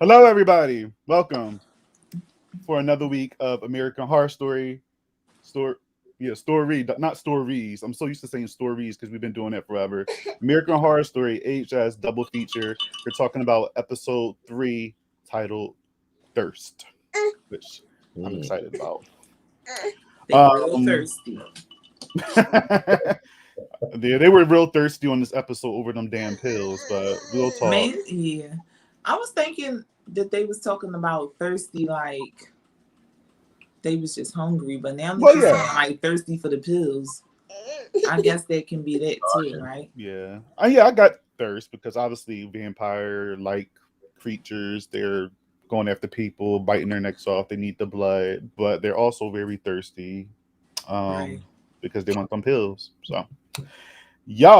Hello, everybody. Welcome for another week of American Horror Story. Story, story, not stories. I'm so used to saying stories because we've been doing it forever. American Horror Story HS double feature. We're talking about episode 3, titled "Thirst," which I'm Mm. excited about. They real Um, thirsty. they were real thirsty on this episode over them damn pills, but we'll talk. Man, yeah. I was thinking that they was talking about thirsty like they was just hungry, but now that Well, you're yeah, saying like thirsty for the pills, I guess that can be that too, right? yeah, yeah. I got thirst because obviously vampire like creatures. They're going after people, biting their necks off. They need the blood, but they're also very thirsty, Right. because they want some pills. So, yeah.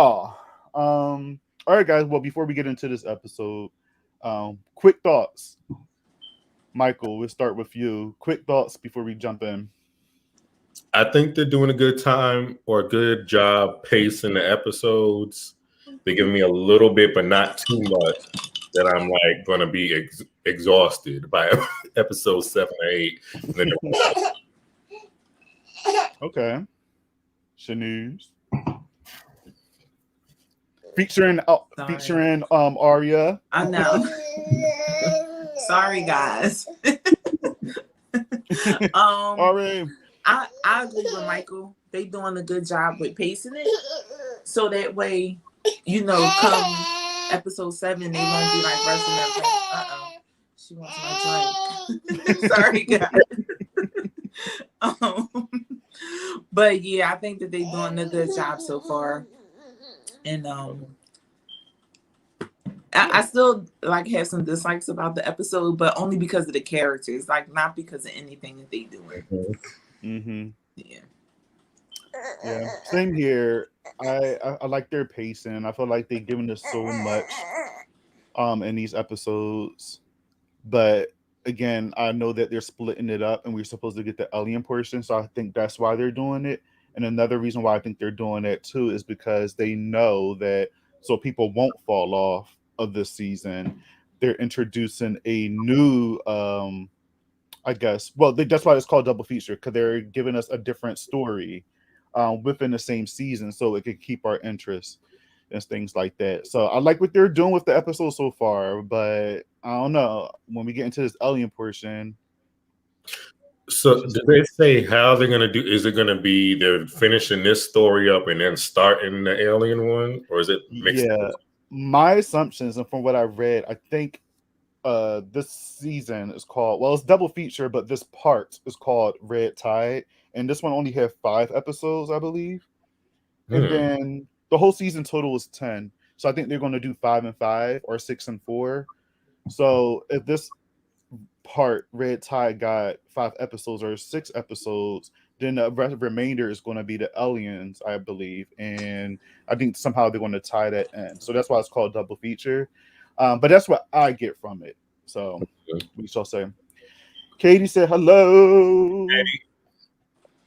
All right, guys. Well, before we get into this episode, quick thoughts. Michael, we'll start with you. Quick thoughts before we jump in. I think they're doing a good time or a good job pacing the episodes. They're giving me a little bit, but not too much that I'm like going to be exhausted by episode 7 or 8. And then Okay. Chanise. Featuring Sorry. featuring Arya. I know. Sorry guys. um Arya. I agree with Michael. They doing a good job with pacing it. So that way, come episode 7, they won't be like rushing everything. She wants my drink. Sorry, guys. But yeah, I think that they're doing a good job so far. And I still like have some dislikes about the episode, but only because of the characters, like not because of anything that they doing. Mm-hmm. Yeah. Yeah. Same here. I like their pacing. I feel like they've given us so much in these episodes. But again, I know that they're splitting it up and we're supposed to get the alien portion. So I think that's why they're doing it. And another reason why I think they're doing that too is because they know that so people won't fall off of this season. They're introducing a new I guess that's why it's called double feature, because they're giving us a different story within the same season so it could keep our interest and things like that. So I like what they're doing with the episode so far, but I don't know. When we get into this alien portion, it's so just did they say how they're going to do? Is it going to be they're finishing this story up and then starting the alien one? Or is it mixed? yeah. My assumptions and from what I read, I think this season is called it's double feature, but this part is called Red Tide, and this one only had 5 episodes, I believe. And Hmm. then the whole season total is 10. So I think they're going to do 5 and 5 or 6 and 4. So if this part Red Tide got 5 episodes or 6 episodes, then the remainder is going to be the aliens, I believe, and I think somehow they're going to tie that in. So that's why it's called double feature. But that's what I get from it. So we shall say. Katie said hello.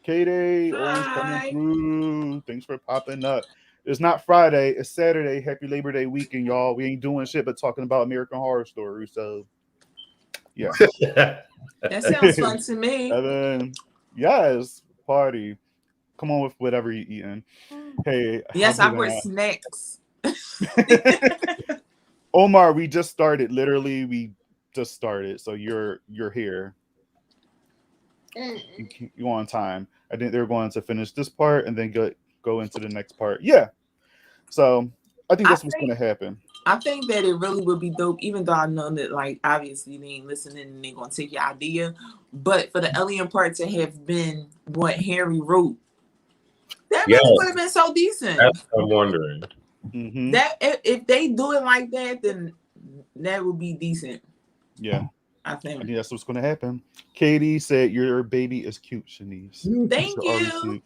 Katie, always coming Hi. through. Thanks for popping up. It's not Friday, it's Saturday. Happy Labor Day weekend, y'all. We ain't doing shit but talking about American Horror Story. So, yeah. That sounds fun to me. And then, yes, party. Come on with whatever you're eating. Hey, Yes, I wear Habuna. snacks. Omar, we just started. Literally, we just started. So you're here. You on time. I think they're going to finish this part and then go into the next part. Yeah. So I think I that's what's going think to happen. I think that it really would be dope, even though I know that like obviously they ain't listening and they're gonna take your idea. But for the alien part to have been what Harry wrote, that Yeah, really would have been so decent. that's what I'm wondering. Mm-hmm. That if they do it like that, then that would be decent. Yeah. I I think. think that's what's going to happen. Katie said, "Your baby is cute, Chanise." Thank You're you. already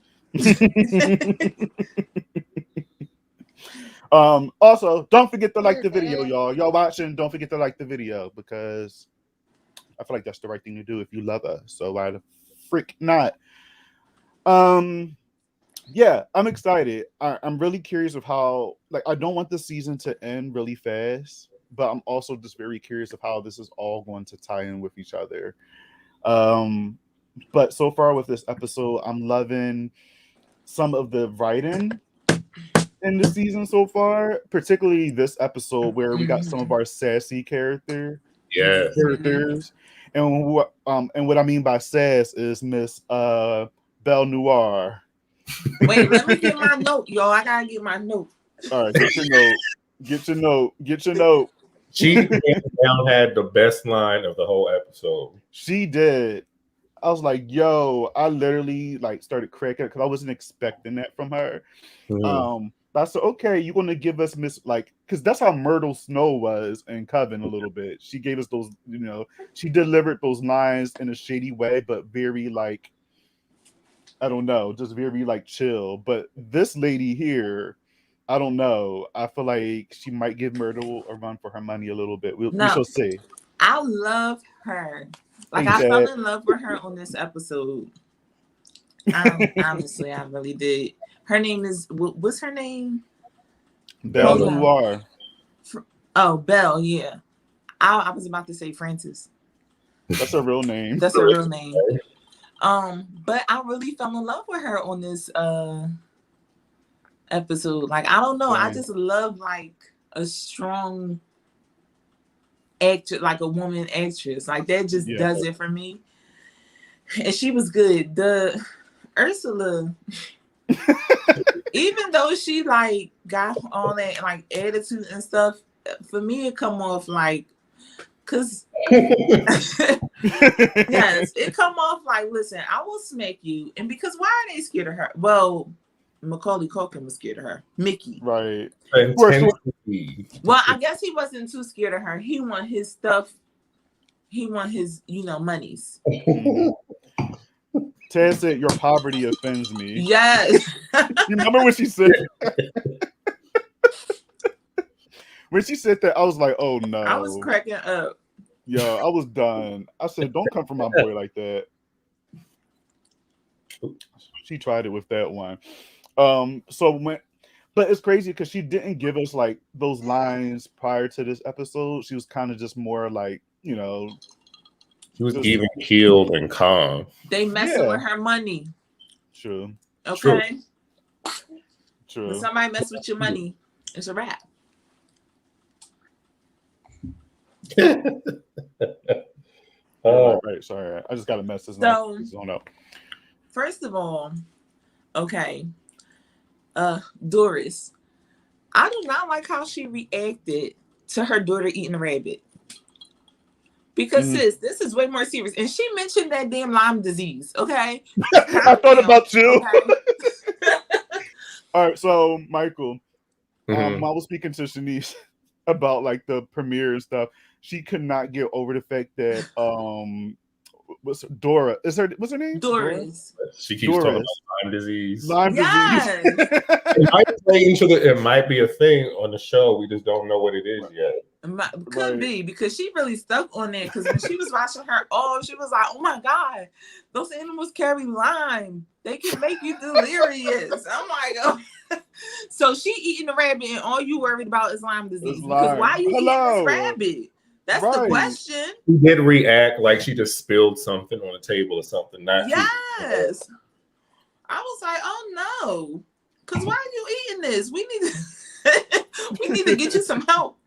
also, don't forget to like the video, y'all. Y'all watching, don't forget to like the video because I feel like that's the right thing to do if you love us. So why the frick not? Yeah, I'm excited. I'm really curious of how I don't want the season to end really fast but I'm also just very curious of how this is all going to tie in with each other. Um, but so far with this episode, I'm loving some of the writing in the season so far, particularly this episode where we got some of our sassy Yeah. characters. And what I mean by sass is Miss Belle Noir. Wait, let me get my note, y'all. I gotta get my note. All right, get your note. Get your note. Get your note. She down had the best line of the whole episode. She did. I was like, yo, I literally like started cracking because I wasn't expecting that from her. But I said, okay, you're gonna give us Miss like, because that's how Myrtle Snow was in Coven a little bit. She gave us those, she delivered those lines in a shady way, but very like, I don't know, just very like chill. But this lady here, I don't know. I feel like she might give Myrtle a run for her money a little bit. We shall see. I love her. Like, Ain't I that- fell in love with her on this episode. Honestly, I really did. Her name is, what's her name? Belle Bella. Noir. Oh, Belle, yeah. I was about to say Francis. That's her real name. That's her real name. But I really fell in love with her on this episode. Like, I don't know. I just love like a strong actress, like a woman actress. Like that just does it for me. And she was good. The Ursula, even though she like got all that like attitude and stuff, for me it come off like, cause yes, it come off like, listen, I will smack you. And because why are they scared of her? Well, Macaulay Culkin was scared of her. Mickey. Right. Well, I guess he wasn't too scared of her. He want his stuff. He want his, monies. Ted said, your poverty offends me. Yes. You remember when she said when she said that, I was like, oh no. I was cracking up. Yo, I was done. I said, don't come for my boy like that. She tried it with that one. But it's crazy because she didn't give us like those lines prior to this episode. She was kind of just more like, she was even keeled and calm. They messing with her money. True. Okay. True. When somebody mess with your money, it's a wrap. Right. Sorry. I just got a message. So, first of all, okay. Doris, I do not like how she reacted to her daughter eating a rabbit. Because sis, this is way more serious. And she mentioned that damn Lyme disease, okay? I thought about you. Okay? All right, so Michael, I was speaking to Chanise about like the premiere and stuff. She could not get over the fact that what's her name? Doris. She keeps talking about Lyme disease. Yes. It might be a thing on the show. We just don't know what it is yet. Could be, because she really stuck on that. Because when she was watching her off, she was like, oh my God, those animals carry Lyme. They can make you delirious. I'm like, oh. So she eating the rabbit and all you worried about is Lyme disease. Because why are you eating this rabbit? That's the question. She did react like she just spilled something on the table or something. Yes. I was like, oh no. Because why are you eating this? We need to get you some help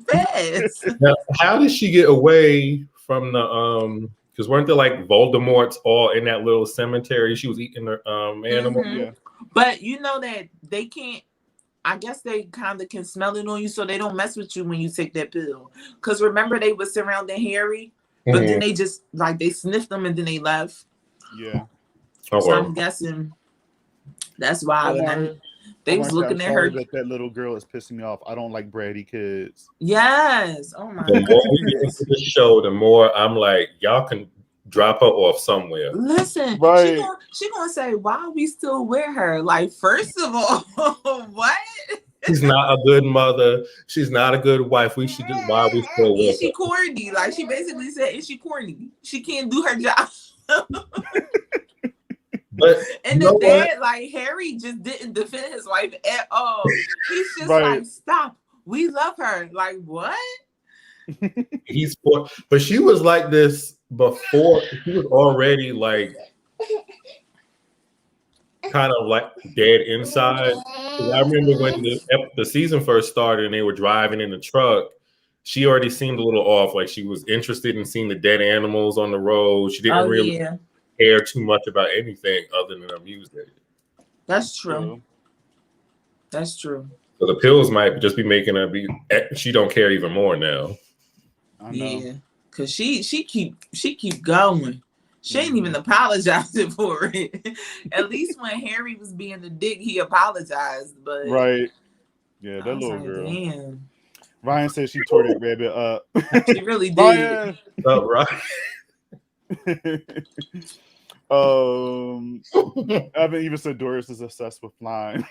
fast. Now, how did she get away from the because weren't there like Voldemorts all in that little cemetery? She was eating the animal. Mm-hmm. Yeah. But you know that they can't, I guess they kind of can smell it on you, so they don't mess with you when you take that pill. Because remember, they were surrounding Harry, but then they just like they sniffed them and then they left. Yeah. So I'm guessing that's why. They was looking at her. That little girl is pissing me off. I don't like bratty kids. Yes. Oh my God. The more we get into the show, the more I'm like, y'all can drop her off somewhere. Listen, right. she gonna say, why are we still with her? Like, first of all, what? She's not a good mother. She's not a good wife. We should just, why are we still with her? Is she corny? Like, she basically said, is she corny? She can't do her job. But and the dad, like Harry, just didn't defend his wife at all. He's just like, stop. We love her. Like, what? He's poor, but she was like this before. She was already like kind of like dead inside. 'Cause I remember when the season first started and they were driving in the truck, she already seemed a little off. Like she was interested in seeing the dead animals on the road. She didn't really care too much about anything other than her music. That's true. That's true. So the pills might just be making her be. She don't care even more now. Yeah, cause she keep going. She ain't even apologizing for it. At least when Harry was being the dick, he apologized. But right, yeah, that little girl. Damn. Ryan said she tore that rabbit up. She really did. Oh, right. Evan even said Doris is obsessed with flying.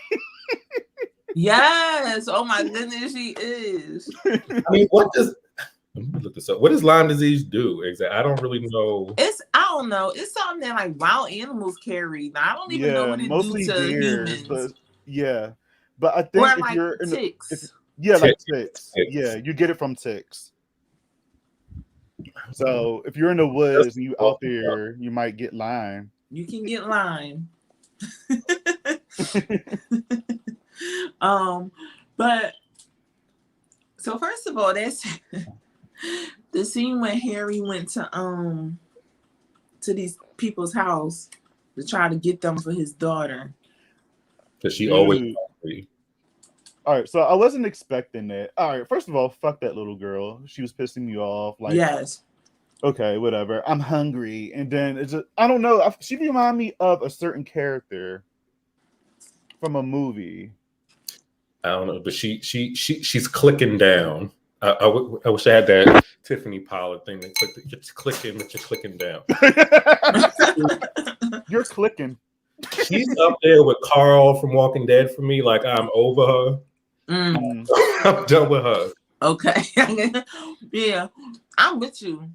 Yes. Oh my goodness, she is. I mean, what does? Let me look this up. What does Lyme disease do exactly? I don't really know. I don't know. It's something that like wild animals carry. I don't even know what it do to humans. But but I think or if like you're in ticks. like ticks. Yeah, you get it from ticks. So if you're in the woods and you out there, you might get Lyme. You can get Lyme. But so first of all, that's the scene when Harry went to these people's house to try to get them for his daughter. Because she always. All right, so I wasn't expecting that. All right, first of all, fuck that little girl. She was pissing me off. Like, yes. Okay, whatever. I'm hungry, and then it's just, I don't know. She reminded me of a certain character from a movie. I don't know, but she's clicking down. I wish I had that Tiffany Pollard thing. You're clicking, but you're clicking down. You're clicking. She's up there with Carl from Walking Dead for me. Like I'm over her. I'm done with her. Okay. Yeah, I'm with you.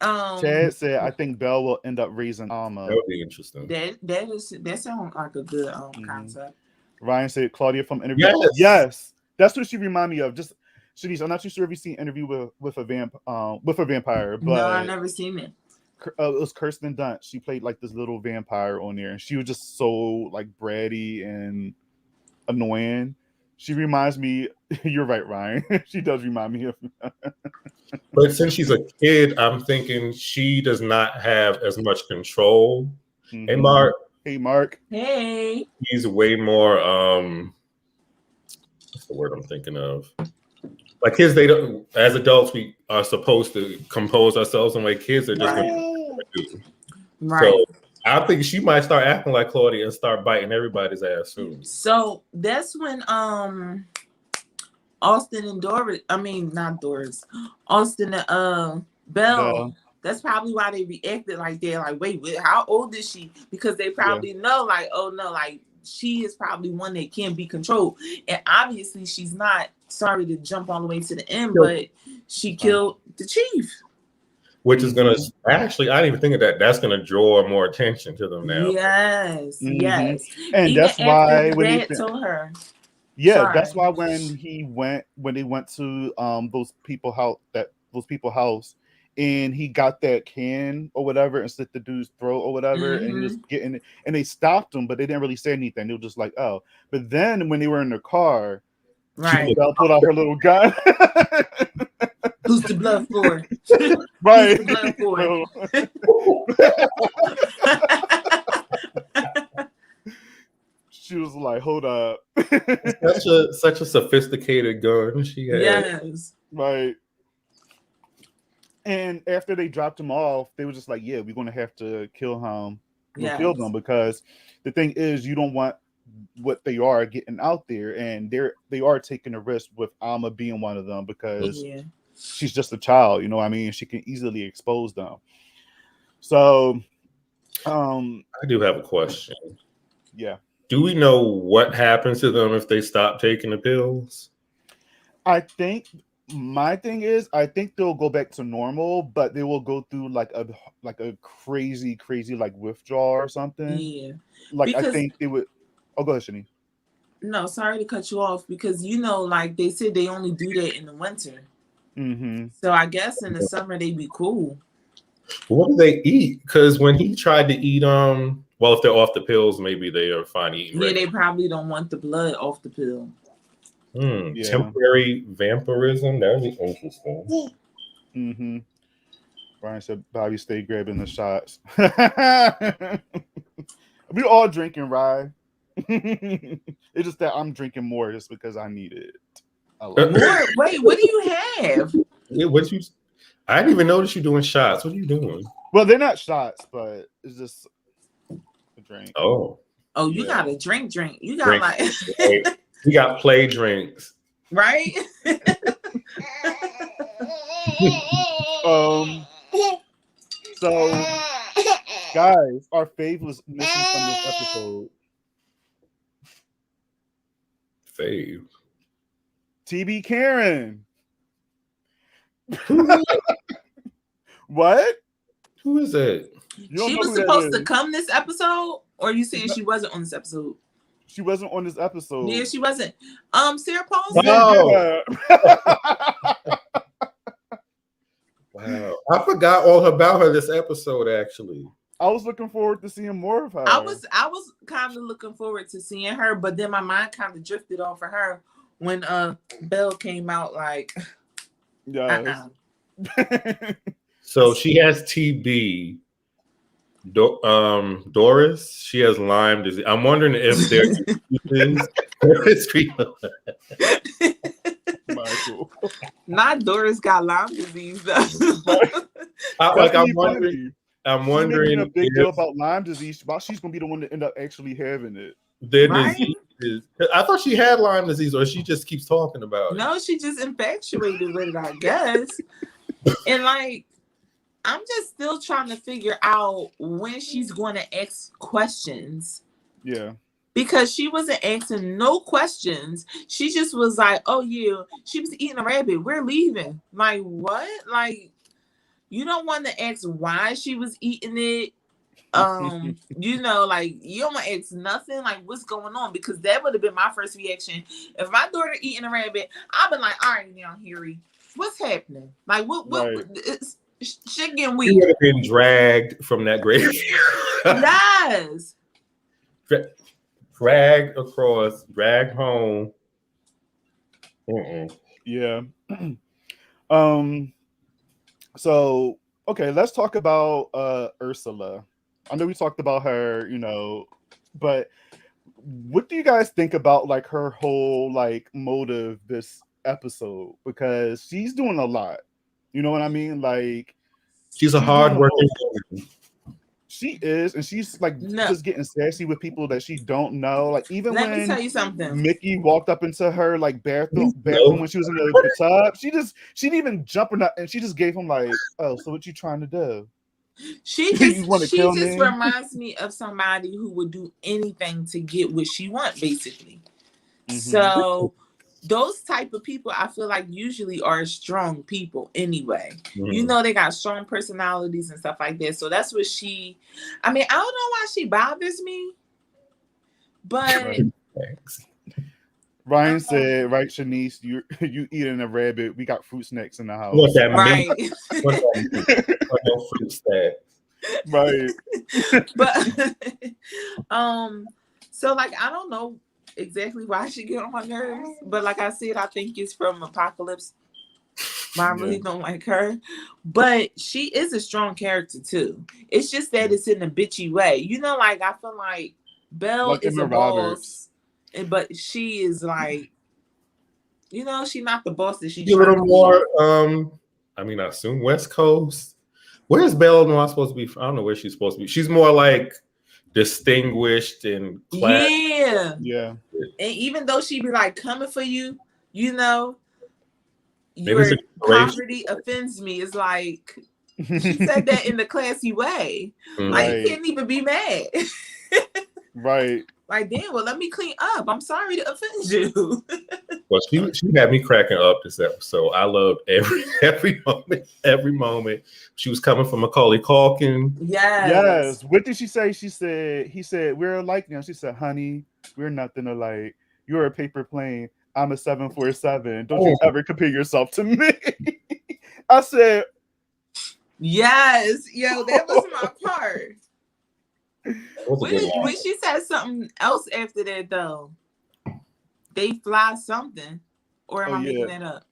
Chad said, "I think Belle will end up raising Alma." That would be interesting. That sounds like a good concept. Ryan said, "Claudia from Interview." Yes. Yes, that's what she remind me of. Just Chanise, I'm not too sure if you've seen Interview with a vampire, but no, I've never seen it. It was Kirsten Dunst. She played like this little vampire on there, and she was just so like bratty and annoying. She reminds me. You're right, Ryan. She does remind me of. But since she's a kid, I'm thinking she does not have as much control. Mm-hmm. Hey, Mark. Hey, Mark. Hey. He's way more. What's the word I'm thinking of? Like kids, they don't. As adults, we are supposed to compose ourselves, and like kids are just going to do. Right. So I think she might start acting like Claudia and start biting everybody's ass soon. So that's when Austin and Doris. I mean, not Doris. Austin and Belle. That's probably why they reacted like that. Like, wait, how old is she? Because they probably know, like, oh no, like she is probably one that can be controlled, and obviously she's not. Sorry to jump all the way to the end, but she killed the chief. Which is gonna actually, I didn't even think of that. That's gonna draw more attention to them now. Yes, yes, and even that's why when they told her. Yeah, that's why when they went to those people house, and he got that can or whatever and slit the dude's throat or whatever, and he was getting it, and they stopped him, but they didn't really say anything. They were just like, oh. But then when they were in the car, right, Belle pulled out her little gun. Who's the blood for? Right. Who's the blood for? She was like, hold up. such a sophisticated gun she had. Yes. Right. And after they dropped him off, they were just like, yeah, we're going to have to kill him. Kill them, because the thing is, you don't want what they are getting out there, and they are taking a risk with Alma being one of them, because she's just a child, you know what I mean? She can easily expose them. So I do have a question. Yeah. Do we know what happens to them if they stop taking the pills? I think my thing is, I think they'll go back to normal, but they will go through like a crazy like withdrawal or something. Yeah. Like because, I think they would. Oh, go ahead, Shani. No, sorry to cut you off, because like they said they only do that in the winter. Mm-hmm. So I guess in the summer they'd be cool. What do they eat? Because when he tried to eat, well, if they're off the pills, maybe they are fine eating. Yeah, they probably don't want the blood off the pill. Yeah. Temporary vampirism. That would be interesting. Mm-hmm. Brian said Bobby stay grabbing the shots. We all drinking rye. It's just that I'm drinking more just because I need it. More? Wait, what do you have? What you? I didn't even notice you doing shots. What are you doing? Well, they're not shots, but it's just a drink. Oh, you got a drink. You got drink. like You got play drinks, right? So, guys, our fave was missing from this episode. Fave. TB Karen. What? Who is it? She was supposed to come this episode, or are you saying she wasn't on this episode? She wasn't on this episode. Yeah, she wasn't. Sarah Paulson. Oh. Wow. I forgot all about her this episode, actually. I was looking forward to seeing more of her. I was kind of looking forward to seeing her, but then my mind kind of drifted off of her when Belle came out like yes. So she has TB. Doris, she has Lyme disease. I'm wondering if there's Michael. Not Doris got Lyme disease though. I'm wondering a big deal about Lyme disease. But she's gonna be the one to end up actually having it. Disease. I thought she had Lyme disease, or she just keeps talking about it. No, she just infatuated with it, I guess. And like, I'm just still trying to figure out when she's going to ask questions. Yeah. Because she wasn't asking no questions. She just was like, oh, yeah, she was eating a rabbit. We're leaving. Like, what? Like, you don't want to ask why she was eating it. You know, like, you don't want to ask nothing. Like, what's going on? Because that would have been my first reaction. If my daughter eating a rabbit, I've been like, all right, now, Harry, what's happening? Like, what shit getting weird. She would have been dragged from that grave. Yes. Dragged across, dragged home. Yeah. So okay, let's talk about Ursula. I know we talked about her, you know, but what do you guys think about like her whole like motive this episode? Because she's doing a lot. You know what I mean? Like she's a hard-working woman. She is, and she's like just getting sassy with people that she don't know. Like even Let when me tell you something. Mickey walked up into her like bathroom when she was in the tub, she didn't even jump or nothing, and she just gave him like, oh, so what you trying to do? She just reminds me of somebody who would do anything to get what she wants, basically. Mm-hmm. So those type of people, I feel like usually are strong people anyway. Mm-hmm. You know, they got strong personalities and stuff like that. So that's what I don't know why she bothers me, but Ryan said, right, Chanise, you eating a rabbit. We got fruit snacks in the house. What's that right. No fruit snacks. Right. But so like I don't know exactly why she get on my nerves, but like I said, I think it's from Apocalypse. I really don't like her, but she is a strong character too. It's just that it's in a bitchy way, you know. Like I feel like Belle like is a boss, but she is like, you know, she's not the boss that she's a little more. I mean, I assume West Coast. Where's Belle not supposed to be? I don't know where she's supposed to be. She's more like distinguished and class. Yeah. And even though she be like coming for you, you know, your poverty offends me. It's like she said that in the classy way. Mm-hmm. Like you can't even be mad. Right. Like, damn, well, let me clean up. I'm sorry to offend you. Well, she had me cracking up this episode. I loved every moment. She was coming from Macaulay Culkin. Yes. What did she say? He said, we're alike now. She said, honey, we're nothing alike. You're a paper plane. I'm a 747. Don't you ever compare yourself to me. I said, yes, yo, that was my part. When she said something else after that, though, they fly something, or am I making that up?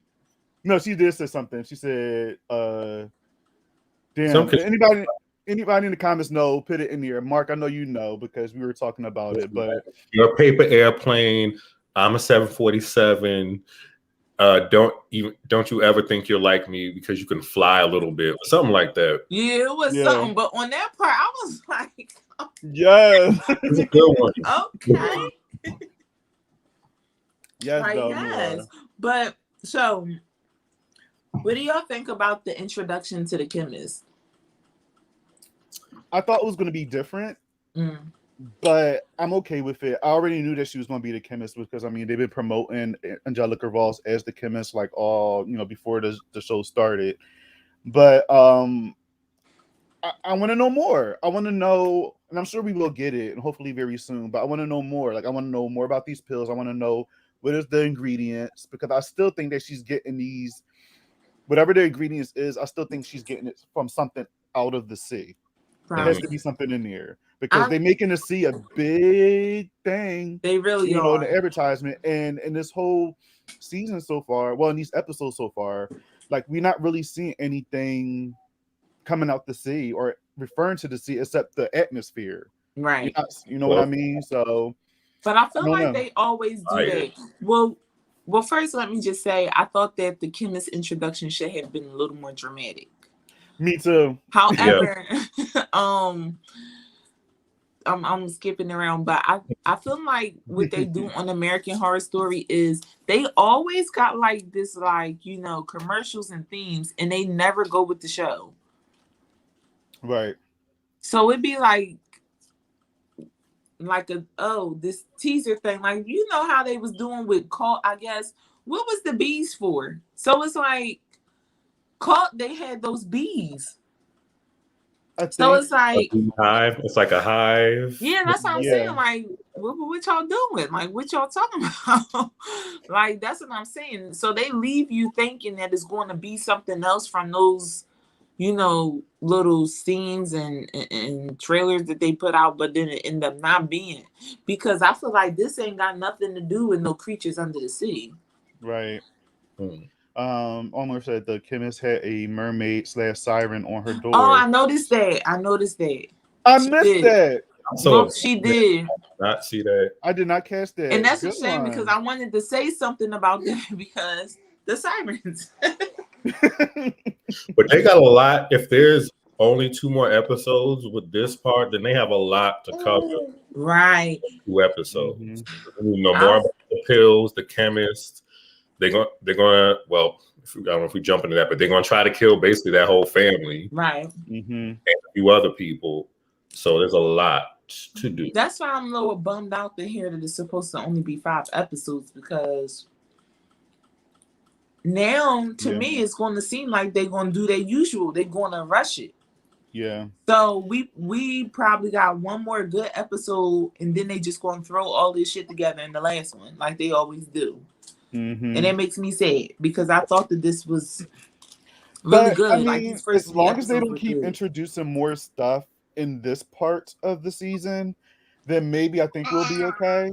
No, she did say something. She said, damn, anybody in the comments know, put it in here. Mark, I know you know because we were talking about it, but you're a paper airplane. I'm a 747. Don't you ever think you're like me because you can fly a little bit, or something like that. Yeah, it was something, but on that part, I was like, oh, yeah, it's a good one. Okay. Yes, like, though, yes. But so, what do y'all think about the introduction to the chemist? I thought it was going to be different, but I'm okay with it. I already knew that she was going to be the chemist because, I mean, they've been promoting Angelica Ross as the chemist like all, before the show started. But I want to know more. I want to know, and I'm sure we will get it, and hopefully very soon, but I want to know more. Like, I want to know more about these pills. I want to know what is the ingredients, because I still think that she's getting these, whatever the ingredients is, I still think she's getting it from something out of the sea. Right. There has to be something in there because they're making the sea a big thing. They really are. In the advertisement and in this whole season so far, well, in these episodes so far, like we're not really seeing anything coming out the sea or referring to the sea except the atmosphere. Right. You know what I mean? So, but I feel like they always do that. Well, first, let me just say, I thought that the chemist introduction should have been a little more dramatic. Me too. However, I'm skipping around, but I feel like what they do on American Horror Story is they always got like this, like, commercials and themes, and they never go with the show. Right. So it'd be like this teaser thing, like how they was doing with Cult, I guess. What was the bees for? So it's like Cult, they had those bees. So it's like a hive. It's like a hive. Yeah, that's what I'm saying. Like, what y'all doing? Like, what y'all talking about? Like, that's what I'm saying. So they leave you thinking that it's going to be something else from those, little scenes and trailers that they put out, but then it end up not being, because I feel like this ain't got nothing to do with no creatures under the sea. Right. Almost said the chemist had a mermaid/siren on her door. Oh, I noticed that. I missed that. So she did not see that. I did not catch that. And that's a shame because I wanted to say something about that because the sirens. But they got a lot. If there's only 2 more episodes with this part, then they have a lot to cover. Right. 2 episodes. More about the pills, the chemist. They're gonna. Well, I don't know if we jump into that, but they're gonna try to kill basically that whole family, right? And a few other people. So there's a lot to do. That's why I'm a little bummed out to hear that it's supposed to only be 5 episodes, because now to me it's going to seem like they're going to do their usual. They're going to rush it. Yeah. So we probably got 1 more good episode, and then they just going to throw all this shit together in the last one, like they always do. And it makes me sad because I thought that this was really good. I mean, like these first as long as they don't keep introducing more stuff in this part of the season, then maybe I think we'll be okay.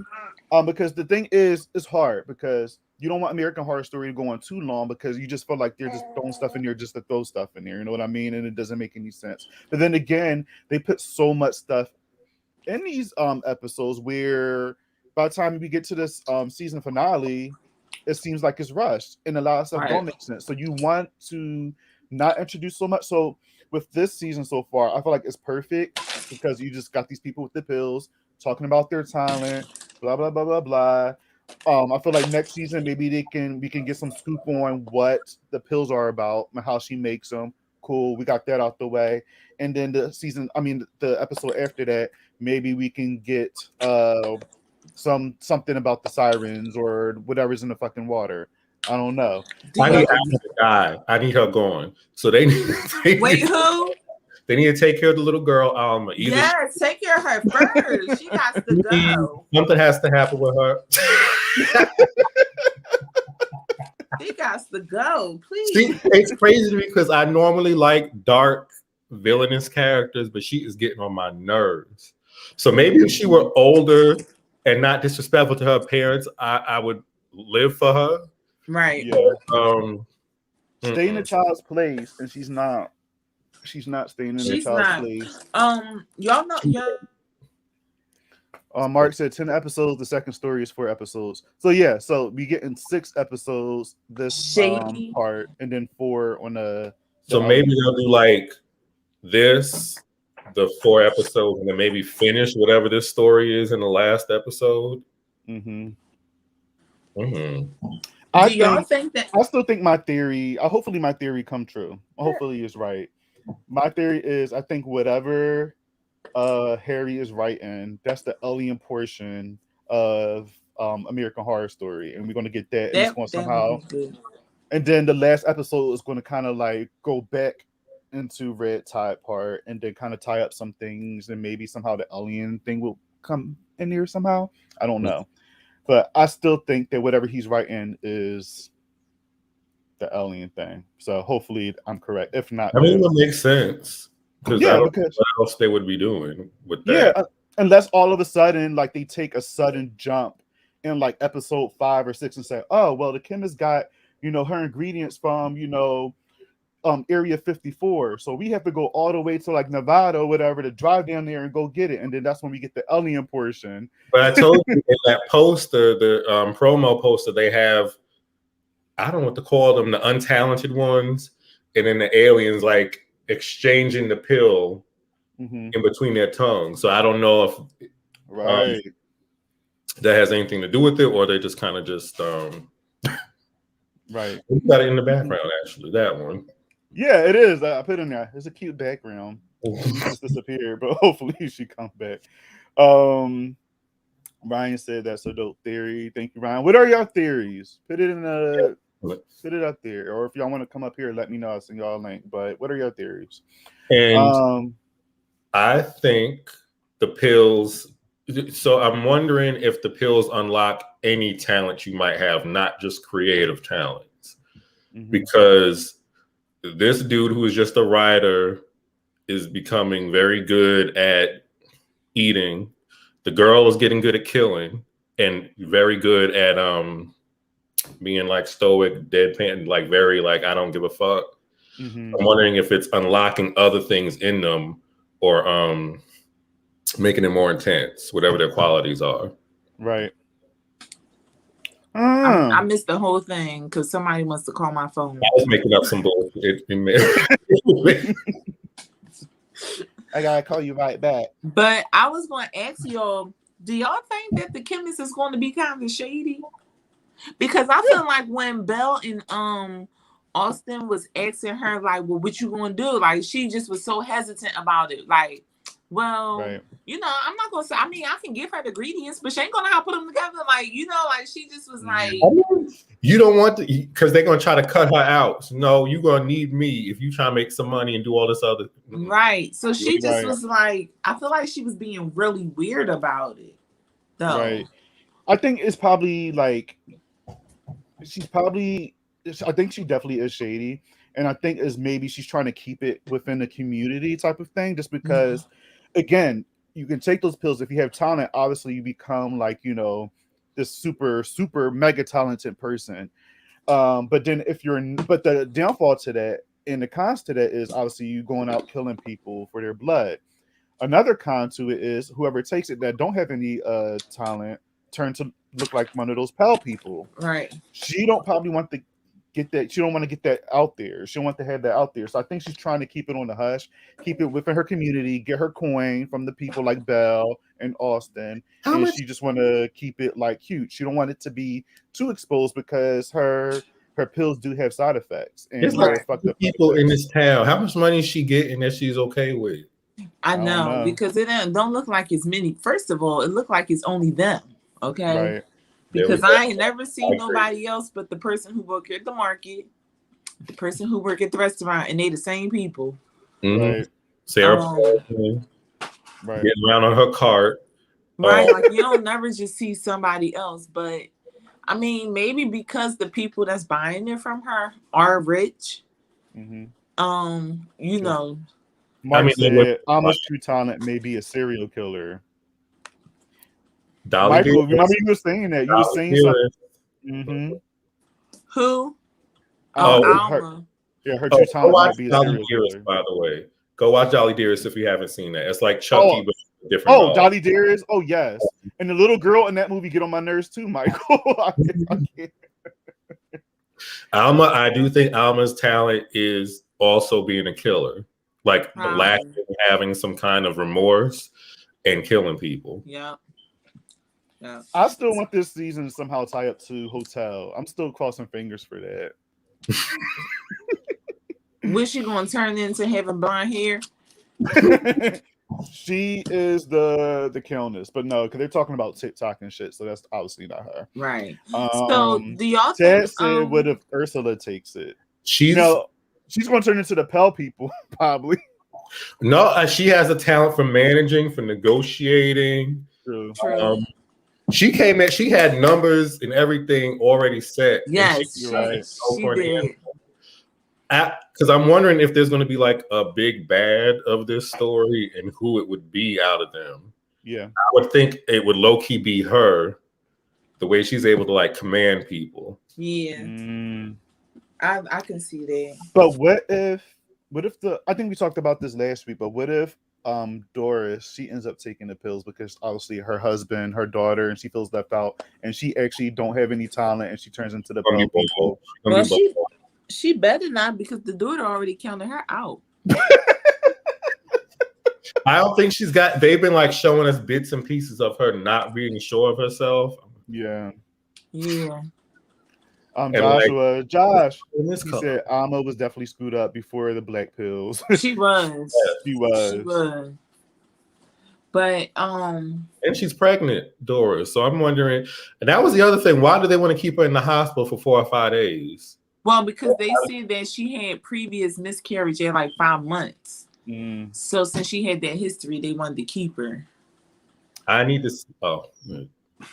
Because the thing is, it's hard because you don't want American Horror Story to go on too long because you just feel like they're just throwing stuff in there just to throw stuff in there. You know what I mean? And it doesn't make any sense. But then again, they put so much stuff in these episodes where by the time we get to this season finale, it seems like it's rushed and a lot of stuff don't make sense. So you want to not introduce so much. So with this season so far, I feel like it's perfect because you just got these people with the pills talking about their talent, blah, blah, blah, blah, blah. I feel like next season, maybe we can get some scoop on what the pills are about and how she makes them. Cool. We got that out the way. And then the episode after that, maybe we can get something about the sirens or whatever's in the fucking water. I don't know. I need Alma to die. I need her gone. So they need who? They need to take care of the little girl, Alma. Take care of her first. She has to go. Something has to happen with her. He got to go, please. See, it's crazy to me because I normally like dark villainous characters, but she is getting on my nerves. So maybe if she were older and not disrespectful to her parents, I would live for her. Right. Yeah. Stay in the child's place, and she's not staying in the child's place. Y'all know. Mark said 10 episodes. The second story is 4 episodes. So yeah, so we get in 6 episodes this part, and then 4 on the. So maybe they'll do like this, the 4 episodes, and then maybe finish whatever this story is in the last episode. I still think my theory. Hopefully, my theory come true. Hopefully, it's right. My theory is I think whatever Harry is writing, that's the alien portion of American Horror Story, and we're going to get that. And it's going somehow. And then the last episode is going to kind of like go back into Red Tide part, and then kind of tie up some things, and maybe somehow the alien thing will come in here somehow. I don't know, but I still think that whatever he's writing is the alien thing. So hopefully I'm correct. If not, I mean, it would make sense because I don't know what else they would be doing with that. Yeah, unless all of a sudden like they take a sudden jump in like episode 5 or 6 and say, oh well, the chemist got her ingredients from Area 54, so we have to go all the way to like Nevada or whatever to drive down there and go get it, and then that's when we get the alien portion. But I told you in that poster, the promo poster, they have, I don't know what to call them, the untalented ones, and then the aliens like exchanging the pill in between their tongues. So I don't know if that has anything to do with it, or they just kind of just right. We got it in the background, actually, that one. Yeah, it is. I put it in there. It's a cute background. She just disappeared, but hopefully she comes back. Ryan said that's a dope theory. Thank you, Ryan. What are your theories? Put it up there. Or if y'all want to come up here, let me know. I'll send y'all a link. But what are your theories? And I think the pills. So I'm wondering if the pills unlock any talent you might have, not just creative talents. Because this dude who is just a writer is becoming very good at eating. The girl is getting good at killing and very good at being like stoic, deadpan, like very like I don't give a fuck. I'm wondering if it's unlocking other things in them or making it more intense, whatever their qualities are. Right. I missed the whole thing because somebody must have called my phone. I was making up some bullshit in there. I gotta call you right back. But I was going to ask y'all, do y'all think that the chemist is going to be kind of shady? Because I feel like when Belle and Austin was asking her, like, well, what you going to do? Like, she just was so hesitant about it. Like, well, I'm not going to say, I mean, I can give her the ingredients, but she ain't going to know how to put them together. Like, like she just was like. You don't want to, because they're going to try to cut her out. So, no, you're going to need me if you try to make some money and do all this other. Right. So she just was like, I feel like she was being really weird about it, though. Right. I think it's probably like, I think she definitely is shady. And I think is maybe she's trying to keep it within the community type of thing, just because, again, you can take those pills. If you have talent, obviously you become like, this super, super mega talented person. But then but the downfall to that and the cons to that is obviously you going out killing people for their blood. Another con to it is whoever takes it that don't have any talent turn to look like one of those pale people. Right. She don't probably want to get that. She don't want to get that out there. She don't want to have that out there. So I think she's trying to keep it on the hush, keep it within her community, get her coin from the people like Belle and Austin. She just want to keep it like cute. She don't want it to be too exposed because her pills do have side effects. And there's like people in this town. How much money is she getting that she's okay with? I know. Because it don't look like it's many. First of all, it looked like it's only them. Okay. Right. Because I ain't never seen nobody else but the person who work at the market, the person who work at the restaurant, and they the same people. Right. Sarah getting around on her cart. Right. Like you don't never just see somebody else, but I mean, maybe because the people that's buying it from her are rich. Mm-hmm. You know. Mark said Alma's true talent may be a serial killer. Michael, remember you were saying that. You were saying something. Mm-hmm. Who? Alma. Her true talent might be a serial killer. By the way, go watch Jolly Dearest if you haven't seen that. It's like Chucky, but different. Oh, Jolly Dearest. Oh, yes. And the little girl in that movie get on my nerves too, Michael. I can't. Alma, I do think Alma's talent is also being a killer, like having some kind of remorse and killing people. Yeah. I still want this season to somehow tie up to Hotel. I'm still crossing fingers for that. What's she gonna turn into, having blonde hair? She is the killness, but no, because they're talking about TikTok and shit, so that's obviously not her. Right. So do y'all Ted said, what if Ursula takes it? She's gonna turn into the Pell people, probably. No, she has a talent for managing, for negotiating. True. She came in, she had numbers and everything already set. Yes, she did. Because I'm wondering if there's going to be like a big bad of this story and who it would be out of them. Yeah. I would think it would low-key be her, the way she's able to like command people. Yeah. I can see that. But what if I think we talked about this last week, but what if Doris, she ends up taking the pills because obviously her husband, her daughter, and she feels left out, and she actually don't have any talent, and she turns into the Pell people. Well, she better not, because the daughter already counted her out. I don't think she's got. They've been like showing us bits and pieces of her not being sure of herself. Yeah. Joshua, Josh, he said Alma was definitely screwed up before the black pills. She was. She was. But and she's pregnant, Doris. So I'm wondering, and that was the other thing. Why do they want to keep her in the hospital for 4 or 5 days? Well, because they said that she had previous miscarriage at like 5 months. So since she had that history, they wanted to keep her. I need to.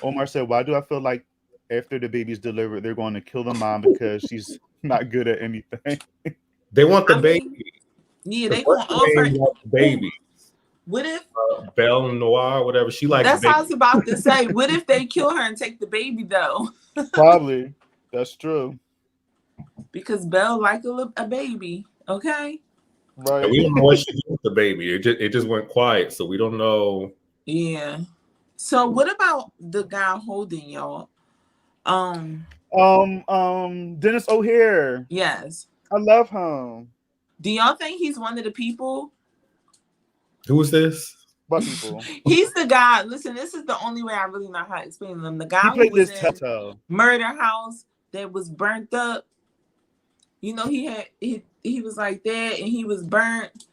Omar said, "Why do I feel like after the baby's delivered, they're going to kill the mom because she's not good at anything?" They want the baby. Yeah, they want the baby. What if Belle Noire, whatever she likes? That's what I was about to say. What if they kill her and take the baby though? Probably. That's true. Because Belle like a baby. Okay. Right. And we don't know what she did with the baby. It just went quiet, so we don't know. Yeah. So what about the guy holding y'all? Dennis O'Hare. Yes. I love him. Do y'all think he's one of the people? Who is this? What people? He's the guy. Listen, this is the only way I really know how to explain them. The guy who was in Murder House that was burnt up. You know, he was like that, and he was burnt,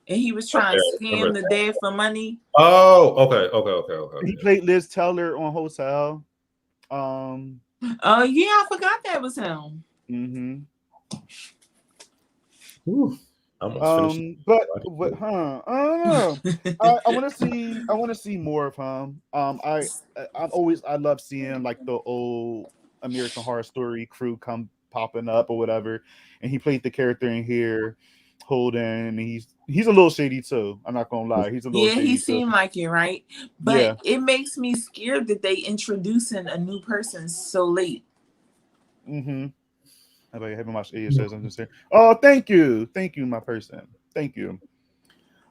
and he was trying to scam the dad for money. Oh, okay. He played Liz Taylor on Hotel. Yeah, I forgot that was him. But I don't know. I want to see more of him. I love seeing like the old American Horror Story crew come popping up or whatever, and he played the character in here, Holden, and he's a little shady too. I'm not gonna lie, he's a little shady he seemed like it, right? But it makes me scared that they introducing a new person so late. How about you haven't watched ASS? I'm just saying. Oh, thank you, my person. Thank you.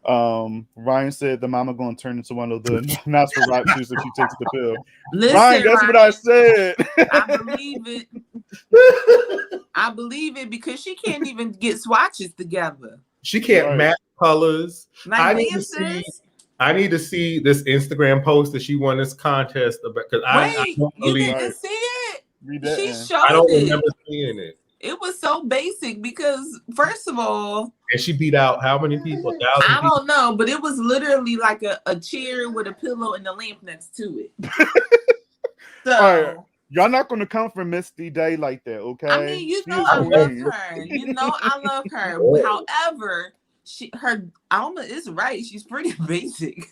Ryan said the mama gonna turn into one of the Nosferatu if she takes the pill. Listen, Ryan, that's what I said. I believe it. I believe it because she can't even get swatches together. She can't match colors. I need to see this Instagram post that she won this contest about, because I don't believe you didn't see it. She showed I don't remember seeing it. It was so basic because, first of all, and she beat out how many people? I don't know, but it was literally like a chair with a pillow and a lamp next to it. So, all right. Y'all not gonna come for Misty Day like that, okay? I mean, you know, I love her. You know, I love her. However, her Alma is right. She's pretty basic.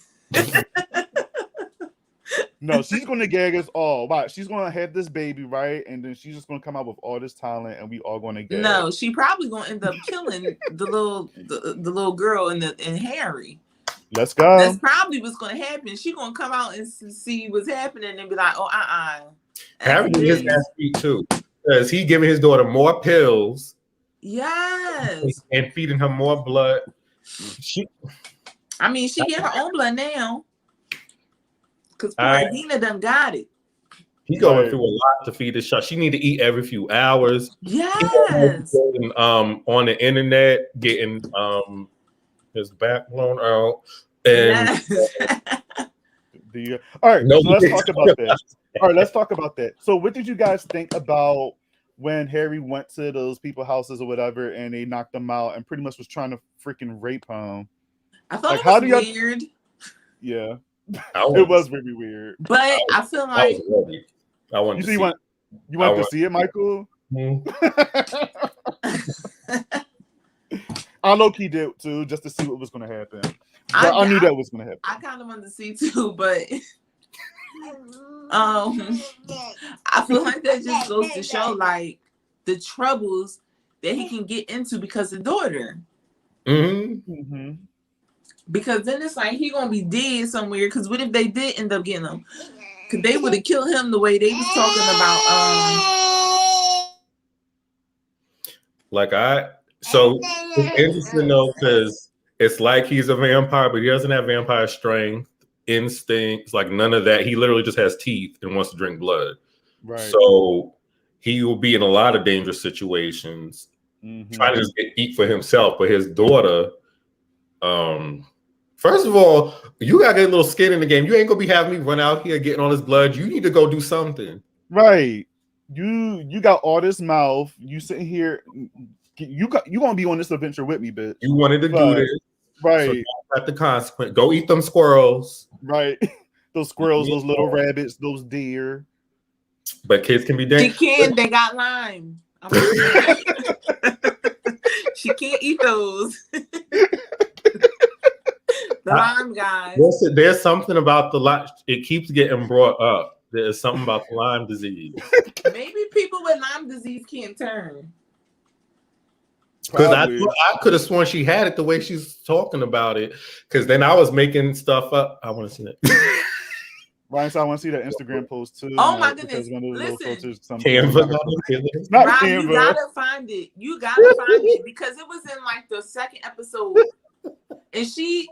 No, she's going to gag us all. Right? She's going to have this baby, right? And then she's just going to come out with all this talent, and we all going to gag. No, she probably going to end up killing the little girl and Harry. Let's go. That's probably what's going to happen. She going to come out and see what's happening and be like, "Oh, Harry is nasty too, because he giving his daughter more pills. Yes, and feeding her more blood. She get her own blood now. Because Dina done got it. He going through a lot to feed this child. She need to eat every few hours. Yes. Going, on the internet, getting his back blown out. And all right, so let's talk about that. All right, let's talk about that. So what did you guys think about when Harry went to those people's houses or whatever and they knocked him out and pretty much was trying to freaking rape him? I thought it was weird. Yeah. It was really weird. But I feel like I want to see it. You want to see it, Michael? I low-key did too, just to see what was going to happen. I knew that was going to happen. I kind of wanted to see too, but I feel like that just goes to show like the troubles that he can get into because of the daughter. Mm-hmm. Because then it's like he gonna be dead somewhere. Because what if they did end up getting him? Because they would have killed him the way they was talking about. So it's interesting though, because it's like he's a vampire, but he doesn't have vampire strength, instincts, like none of that. He literally just has teeth and wants to drink blood. Right. So he will be in a lot of dangerous situations, trying to just eat for himself. But his daughter, first of all, you gotta get a little skin in the game. You ain't gonna be having me run out here getting all this blood. You need to go do something. Right. You got all this mouth. You sitting here. You gonna be on this adventure with me, bitch. You wanted to do this. Right. So got the consequence. Go eat them squirrels. Right. Those squirrels, those little rabbits, those deer. But kids can be dangerous. They got Lyme. She can't eat those. The Lyme guys. There's something about the Lyme. It keeps getting brought up. There's something about the Lyme disease. Maybe people with Lyme disease can't turn. Because I could have sworn she had it the way she's talking about it. Because then I was making stuff up. I want to see that. Ryan, so I want to see that Instagram post too. Oh my goodness! Listen, Canva. Not Rob, Canva. You gotta find it. You gotta find it because it was in like the second episode, and she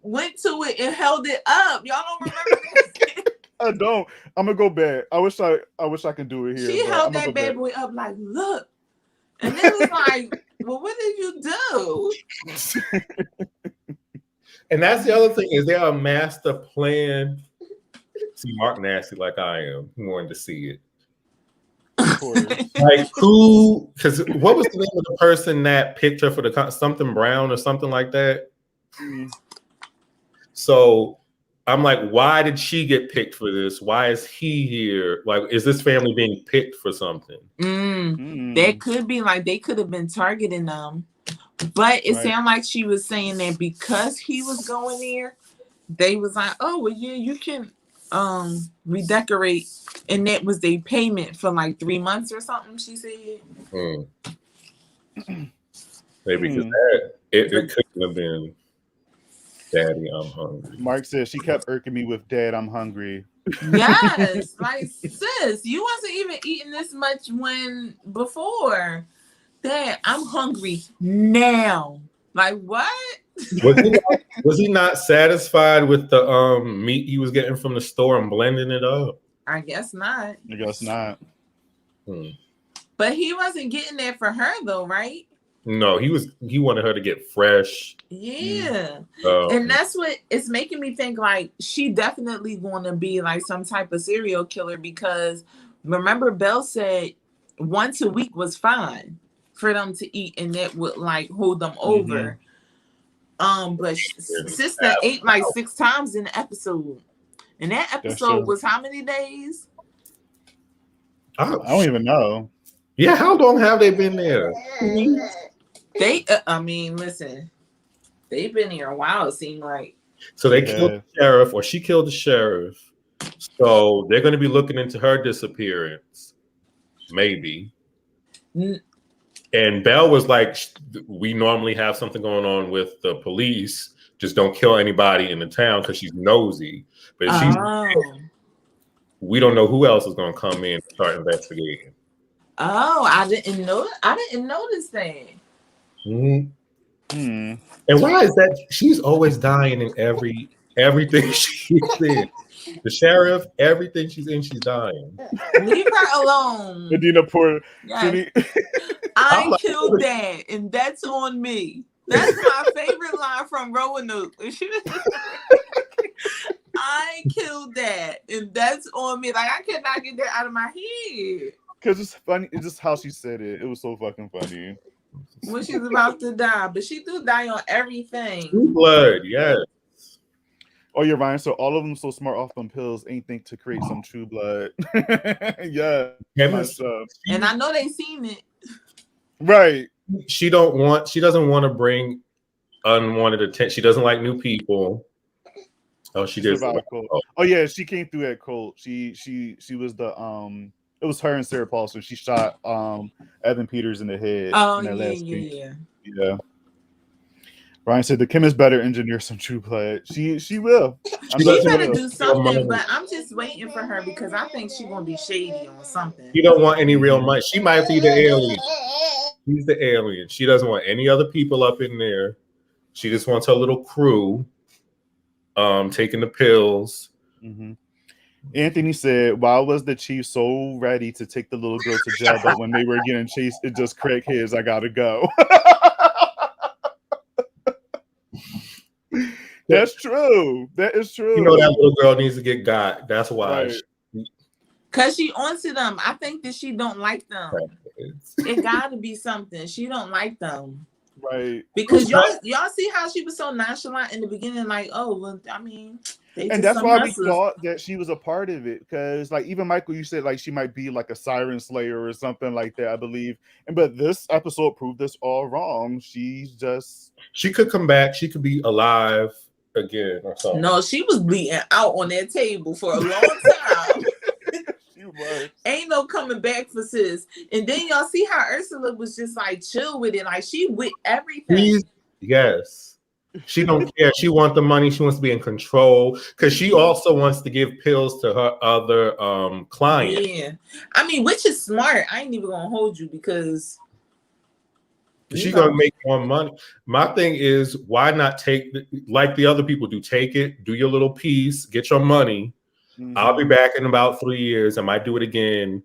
went to it and held it up. Y'all don't remember this? I don't. I'm gonna go back. I wish I could do it here. She held that bad boy up like, look, and then it's like, well, what did you do? And that's the other thing. Is there a master plan? See, Mark nasty like I am. He wanted to see it. Of course. Like who? Because what was the name of the person that picked her for the something Brown or something like that? So I'm like, why did she get picked for this? Why is he here? Like, is this family being picked for something? That could be like they could have been targeting them, but it sounded like she was saying that because he was going there, they was like, oh well, yeah, you can redecorate, and that was their payment for like 3 months or something. She said. Maybe because that it couldn't have been. Daddy, I'm hungry. Mark says she kept irking me with Dad, I'm hungry. Yes, like sis, you wasn't even eating this much when before. Dad, I'm hungry now. Like what? Was he not satisfied with the meat he was getting from the store and blending it up? I guess not. I guess not. But he wasn't getting that for her though, right? No, he wanted her to get fresh. Yeah. And that's what it's making me think like she definitely going to be like some type of serial killer because remember Belle said once a week was fine for them to eat and that would like hold them over. But sister ate like 6 times in the episode. And that episode was how many days? I don't even know. Yeah, how long have they been there? They, listen, they've been here a while. It seemed like. So they killed the sheriff, or she killed the sheriff. So they're going to be looking into her disappearance, maybe. And Belle was like, we normally have something going on with the police. Just don't kill anybody in the town because she's nosy. But if she's we don't know who else is going to come in and start investigating. Oh, I didn't notice that. And why is that? She's always dying in everything she's in. The sheriff, everything she's in, she's dying. Leave her alone. Medina Porter. Yes. I killed that, and that's on me. That's my favorite line from Roanoke. I killed that, and that's on me. Like, I cannot get that out of my head. Because it's funny. It's just how she said it. It was so fucking funny. When she's about to die, but she do die on everything. True blood, yes. Oh, you're right. So all of them so smart off them pills ain't think to create some true blood. Yeah. And I know they seen it. Right. She doesn't want to bring unwanted attention. She doesn't like new people. Oh, she did. Oh yeah, she came through at Colt. She was the it was her and Sarah Paulson. She shot Evan Peters in the head. Oh, in that last yeah. Ryan said the chemist better engineer some true blood. She will. She better do something, but I'm just waiting for her because I think she's gonna be shady on something. She don't want any real money. She might be the alien. She's the alien. She doesn't want any other people up in there. She just wants her little crew taking the pills. Mm-hmm. Anthony said, why was the chief so ready to take the little girl to jail, but when they were getting chased, it just cracked his, I gotta go. That's true. That is true. You know that little girl needs to get got. That's why. Right. Cause she onto them. I think that she don't like them. It gotta be something. She don't like them. Right. Because y'all see how she was so nonchalant in the beginning, like, oh, well, I mean, and that's why we thought that she was a part of it. Because like even Michael, you said like she might be like a siren slayer or something like that, I believe. But this episode proved us all wrong. She could come back. She could be alive again or something. No, she was bleeding out on that table for a long time. Ain't no coming back for sis. And then y'all see how Ursula was just like chill with it, like she with everything. Yes, she don't care. She wants the money. She wants to be in control because she also wants to give pills to her other clients. Yeah, I mean, which is smart. I ain't even gonna hold you because she's gonna make more money. My thing is, why not take like the other people do? Take it, do your little piece, get your money. Mm-hmm. I'll be back in about 3 years. I might do it again.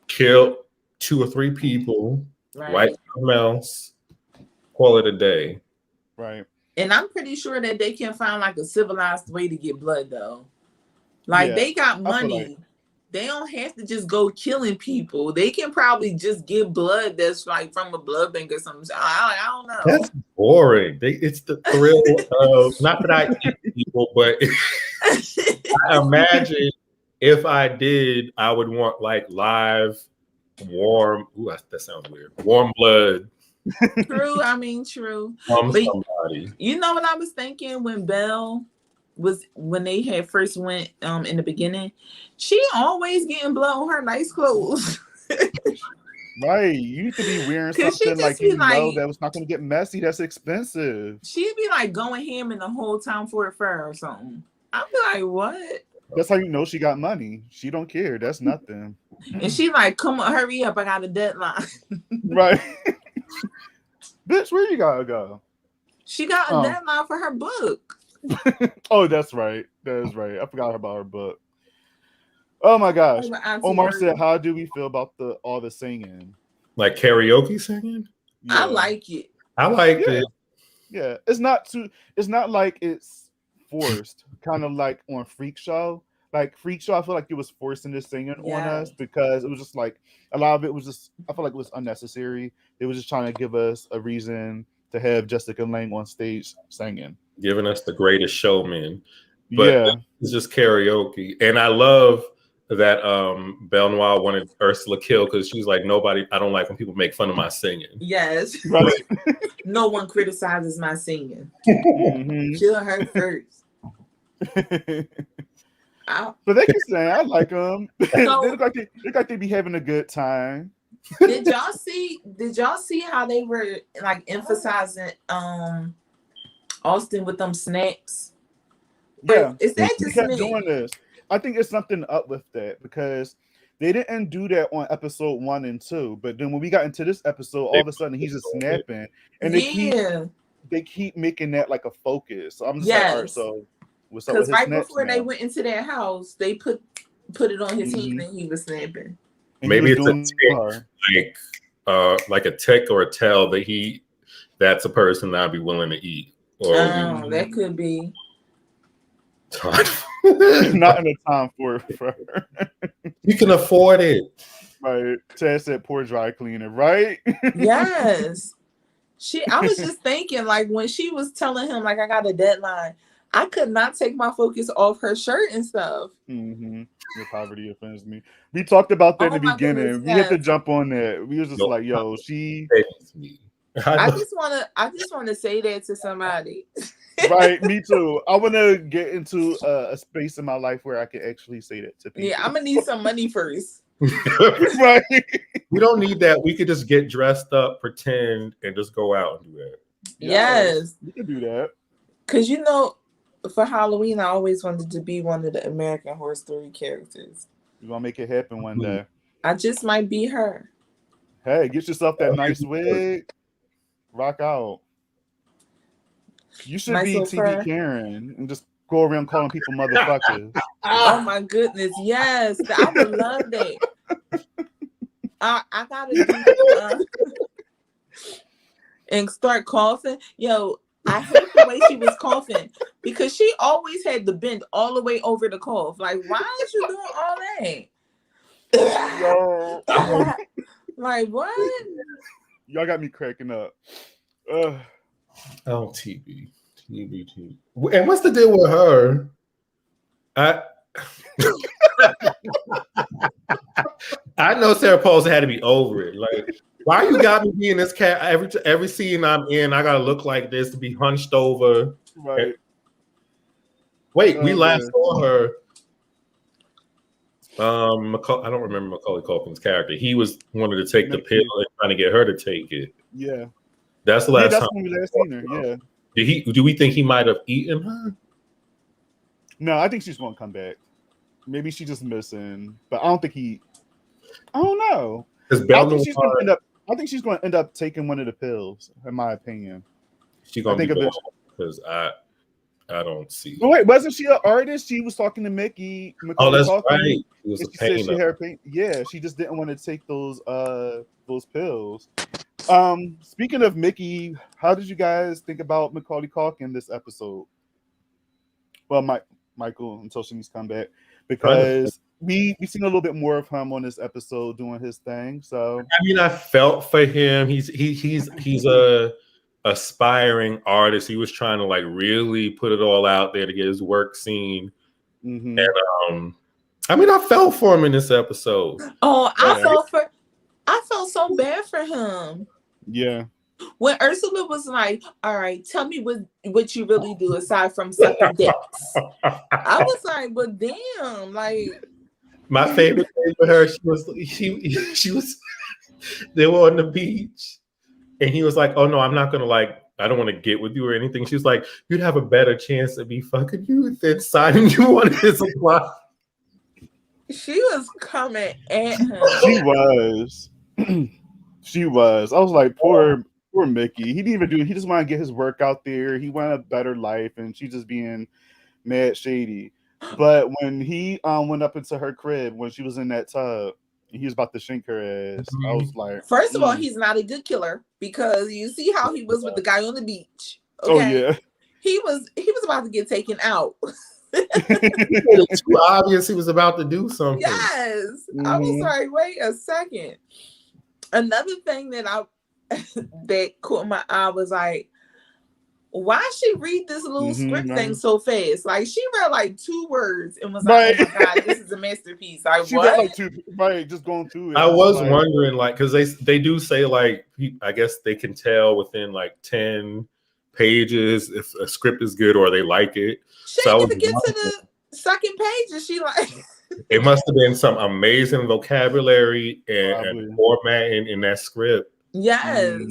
Kill 2 or 3 people. Write something else. Call it a day. Right. And I'm pretty sure that they can find like a civilized way to get blood though. Like they got money. They don't have to just go killing people. They can probably just give blood that's like from a blood bank or something. I don't know. That's boring. It's the thrill of not that I eat people, but I imagine if I did, I would want like live, warm. Ooh, that sounds weird. Warm blood. True. I mean, true. From somebody. You know what I was thinking when when they had first went in the beginning, she always getting blood on her nice clothes. Right, you need to be wearing something like you know that was not going to get messy. That's expensive. She'd be like going ham in the whole town for a fur or something. I'd be like, what? That's how you know she got money. She don't care. That's nothing. And she like, come on, hurry up! I got a deadline. Right, bitch, where you gotta go? She got a deadline for her book. Oh, that's right. That is right. I forgot about her book. Oh my gosh. Omar said, how do we feel about all the singing? Like karaoke singing? Yeah. I like it. I like it. Yeah. It's not like it's forced. Kind of like on Freak Show. Like Freak Show, I feel like it was forcing the singing on us because it was just like a lot of it was just, I feel like it was unnecessary. They was just trying to give us a reason to have Jessica Lange on stage singing. Giving us the greatest showman. But it's just karaoke. And I love that Belle Noire wanted Ursula killed because she's like, I don't like when people make fun of my singing. Yes. Right. No one criticizes my singing. Mm-hmm. Kill her first. But they can say I like them. So, they look like they be having a good time. Did y'all see how they were like emphasizing Austin with them snaps? Yeah, is that they just kept me? doing this. I think it's something up with that because they didn't do that on episode 1 and 2. But then when we got into this episode, all of a sudden he's just snapping, and they keep making that like a focus. So I'm just like, all right, so what's up with his right snaps before now? they went into their house, they put it on his hand and he was snapping. And maybe it's like a tick or a tell that that's a person that I'd be willing to eat. Or that could be. Not in a time for her. You can afford it. Right. Chad said poor dry cleaner, right? Yes. I was just thinking, like, when she was telling him, like, I got a deadline, I could not take my focus off her shirt and stuff. Mm-hmm. Your poverty offends me. We talked about that in the beginning. Goodness, we had to jump on that. We was just like, yo, she. I just want to say that to somebody. Right, me too. I want to get into a space in my life where I can actually say that to people. Yeah, I'm gonna need some money first. Right. We don't need that. We could just get dressed up, pretend, and just go out and do that. Yes, we can do that. Cause for Halloween, I always wanted to be one of the American Horror Story characters. You're gonna make it happen one day. I just might be her. Hey, get yourself that nice wig. Rock out. You should be TV Karen and just go around calling people motherfuckers. Oh my goodness, yes, I would love that. I gotta do and start coughing. Yo, I hate the way she was coughing because she always had the bend all the way over the cough. Like, why is you doing all that? Yo. Like, what? Y'all got me cracking up. Oh, TV. And what's the deal with her? I know Sarah Paulson had to be over it. Like, why you got me being this cat? Every scene I'm in, I gotta look like this to be hunched over. Right. Wait, we last saw her. I don't remember Macaulay Culkin's character. He wanted to take the pill and trying to get her to take it. Yeah. That's the last time. That's when we last seen her. Yeah. Do we think he might have eaten her? No, I think she's gonna come back. Maybe she's just missing, but I don't think I don't know. I think she's gonna end up taking one of the pills, in my opinion. She's gonna be because I don't see. Oh, wait, wasn't she an artist? She was talking to Mickey. That's right. She said she had pain. Yeah, she just didn't want to take those pills. Speaking of Mickey, how did you guys think about Macaulay Culkin this episode? Well, Michael until Chanise come back, because we seen a little bit more of him on this episode doing his thing. So I mean, I felt for him. He's a aspiring artist. He was trying to like really put it all out there to get his work seen. Mm-hmm. And I mean, I felt for him in this episode. Oh, I felt so bad for him. Yeah. When Ursula was like, all right, tell me what you really do aside from sucking dicks. I was like, well, damn, like my favorite thing for her, she was they were on the beach and he was like, oh no, I'm not gonna I don't want to get with you or anything. She was like, you'd have a better chance of me fucking you than signing you on his supply. She was coming at him. She was. She was. I was like, poor Mickey. He didn't even do it. He just wanted to get his work out there. He wanted a better life, and she just being mad shady. But when he went up into her crib when she was in that tub, and he was about to shank her ass, I was like, first of all, he's not a good killer because you see how he was with the guy on the beach. Okay? Oh yeah, he was about to get taken out. It's too obvious he was about to do something. Yes, I was like, wait a second. Another thing that caught my eye was like, why she read this little script thing so fast? Like she read like 2 words and was like, oh my god, this is a masterpiece. Like, she read like 2, right? Just going through it. I was wondering, like, because they do say like, I guess they can tell within like 10 pages if a script is good or they like it. She didn't even get to second page, and she like. It must have been some amazing vocabulary and formatting in that script. Yes.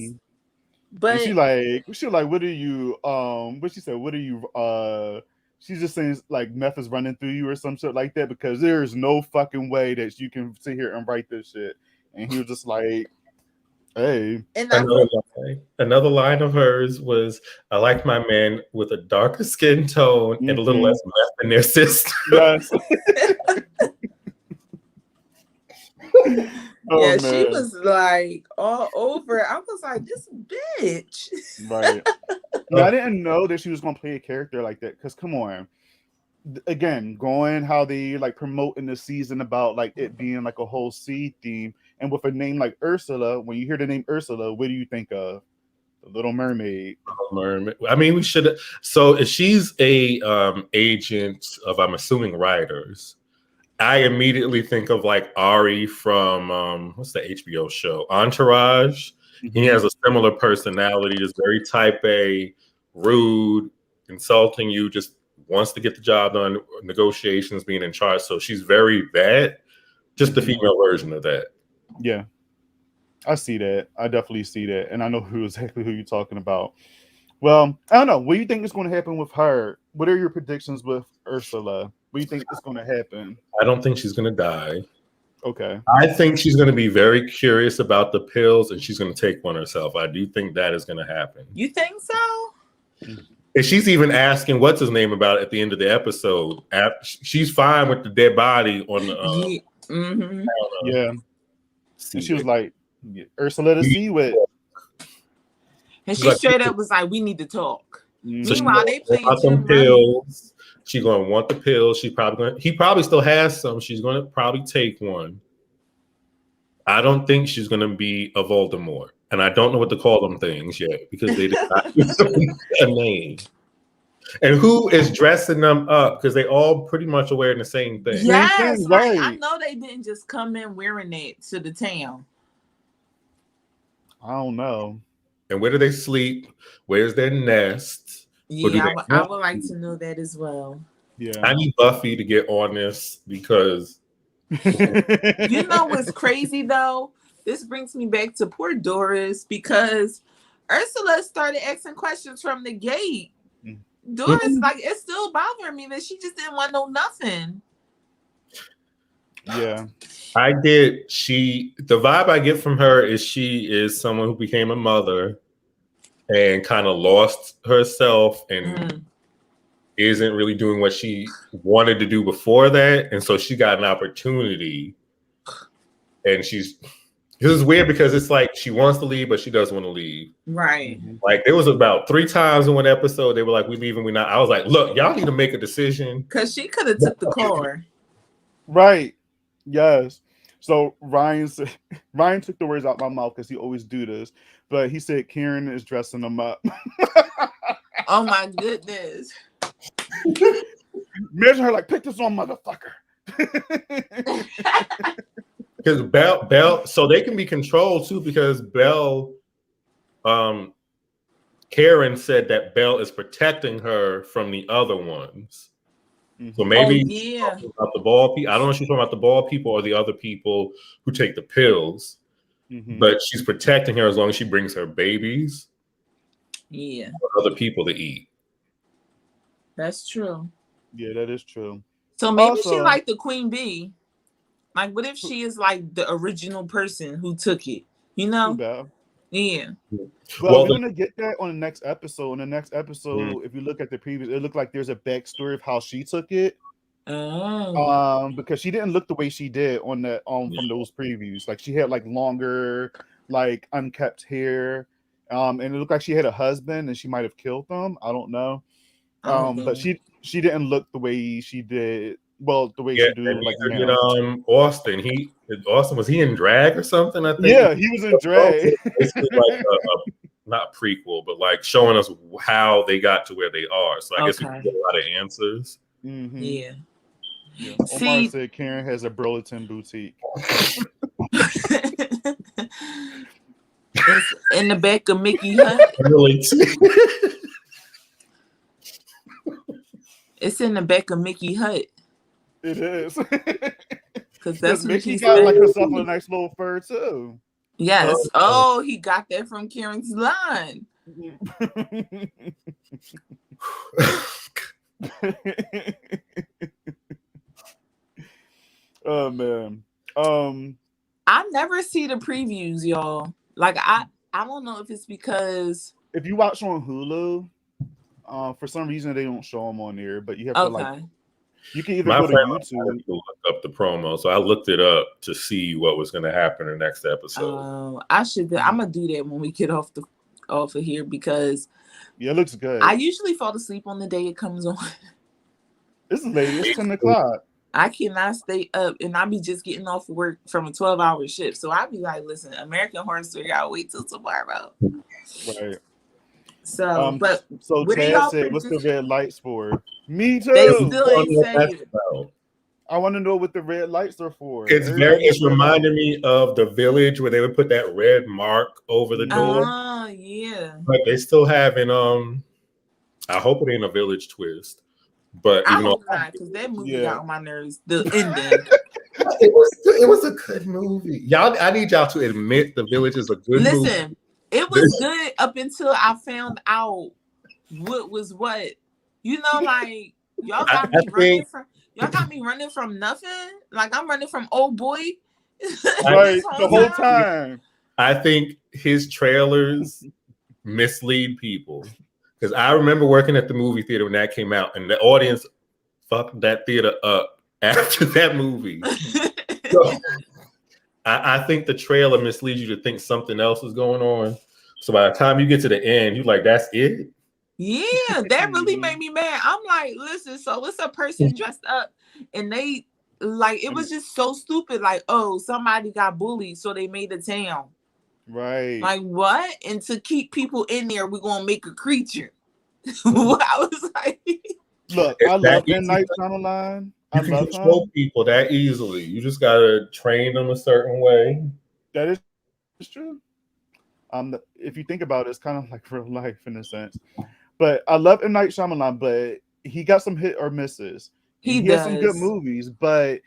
But and she like, what are you, what she said, what are you, she's just saying like meth is running through you or some shit like that, because there's no fucking way that you can sit here and write this shit. And he was just like, hey. And another line of hers was, I like my man with a darker skin tone and a little less meth in their system. Yes. Yeah, she was like all over. I was like, this bitch. Right. I didn't know that she was gonna play a character like that. Because come on, again, going how they like promote in the season about like it being like a whole sea theme, and with a name like Ursula, when you hear the name Ursula, what do you think of? The Little Mermaid. I mean, we should. So if she's a agent of, I'm assuming, writers, I immediately think of like Ari from what's the HBO show, Entourage. He has a similar personality, just very type A, rude, insulting you, just wants to get the job done, negotiations, being in charge. So she's very that, just the female version of that. Yeah, I see that. I definitely see that, and I know exactly who you're talking about. Well, I don't know. What do you think is going to happen with her? What are your predictions with Ursula? What do you think is going to happen? I don't think she's going to die. Okay. I think she's going to be very curious about the pills, and she's going to take one herself. I do think that is going to happen. You think so? And she's even asking what's his name about it at the end of the episode. She's fine with the dead body on the. Yeah. And she was like, Ursula to see with. And she straight up was like, we need to talk. So meanwhile, they playing some pills. She's going to want the pills. He probably still has some. She's going to probably take one. I don't think she's going to be a Voldemort. And I don't know what to call them things yet, because they did not give a name. And who is dressing them up? Because they all pretty much are wearing the same thing. Yes, right. I know they didn't just come in wearing it to the town. I don't know. And where do they sleep? Where's their nest? Yeah, I would like to know that as well. Yeah, I need Buffy to get on this, because you know what's crazy though? This brings me back to poor Doris, because Ursula started asking questions from the gate. Doris, like, it's still bothering me that she just didn't want to know nothing. Yeah. the vibe I get from her is she is someone who became a mother and kind of lost herself and isn't really doing what she wanted to do before that. And so she got an opportunity, and this is weird because it's like she wants to leave, but she doesn't want to leave. Right. Like there was about 3 times in one episode they were like, we leaving, we not. I was like, look, y'all need to make a decision. Because she could have took the car. Right. Yes. So Ryan took the words out my mouth, because he always do this. But he said Karen is dressing them up. Oh my goodness. Imagine her like, pick this on, motherfucker. Because Belle, so they can be controlled too, because Belle, Karen said that Belle is protecting her from the other ones. So maybe she's talking about the ball people. I don't know if she's talking about the ball people or the other people who take the pills, but she's protecting her as long as she brings her babies, or other people to eat. That's true. Yeah, that is true. So maybe she like the queen bee. Like, what if she is like the original person who took it? You know? Yeah. Well, we're gonna get that on the next episode. In the next episode, if you look at the previous, it looked like there's a backstory of how she took it. Because she didn't look the way she did on the from those previews. Like she had like longer, like unkept hair. And it looked like she had a husband and she might have killed them. I don't know. But she didn't look the way she did. Well, the way she did like now. Austin. Austin, was he in drag or something? I think. Yeah, he was in drag. It's like not prequel, but like showing us how they got to where they are. So I guess we can get a lot of answers. Yeah. Omar said Karen has a Burlington boutique. It's in the back of Mickey Hunt. It's in the back of Mickey Hut. It is. Because that's what Mickey he got said. like herself a nice little fur too. Yes. Oh, he got that from Karen's line. Oh man. I never see the previews, y'all. Like I don't know if it's because if you watch on Hulu, for some reason they don't show them on there, but you have to like. You can either go to YouTube. To look up the promo, so I looked it up to see what was going to happen in the next episode. I'm gonna do that when we get off of here because it looks good. I usually fall asleep on the day it comes on. This is late. It's 10 o'clock. I cannot stay up, and I be just getting off work from a 12-hour shift. So I be like, listen, American Horror Story, I'll wait till tomorrow. Right. So, so Chad said, "What's the red lights for?" Me too. They still ain't saying it. I want to know what the red lights are for. It's reminding me of The Village where they would put that red mark over the door. Oh yeah. But they still haven't. I hope it ain't a Village twist. But I hope not, because that movie got on my nerves. The ending. It was a good movie. Y'all, I need y'all to admit The Village is a good movie. Listen, it was good up until I found out what was what. You know, like y'all got me running from nothing. Like I'm running from old boy. Right, the whole time. I think his trailers mislead people. Because I remember working at the movie theater when that came out, and the audience fucked that theater up after that movie. So, I think the trailer misleads you to think something else is going on. So by the time you get to the end, you're like, that's it? Yeah, that really made me mad. I'm like, listen, so it's a person dressed up, and they, like, it was just so stupid. Like, oh, somebody got bullied, so they made a town. Right. Like what? And to keep people in there, we're gonna make a creature. I was like, look, I love M. Night Shyamalan. You can control people that easily. You just gotta train them a certain way. That is true. If you think about it, it's kind of like real life in a sense. But I love M. Night Shyamalan, but he got some hit or misses. He has some good movies, but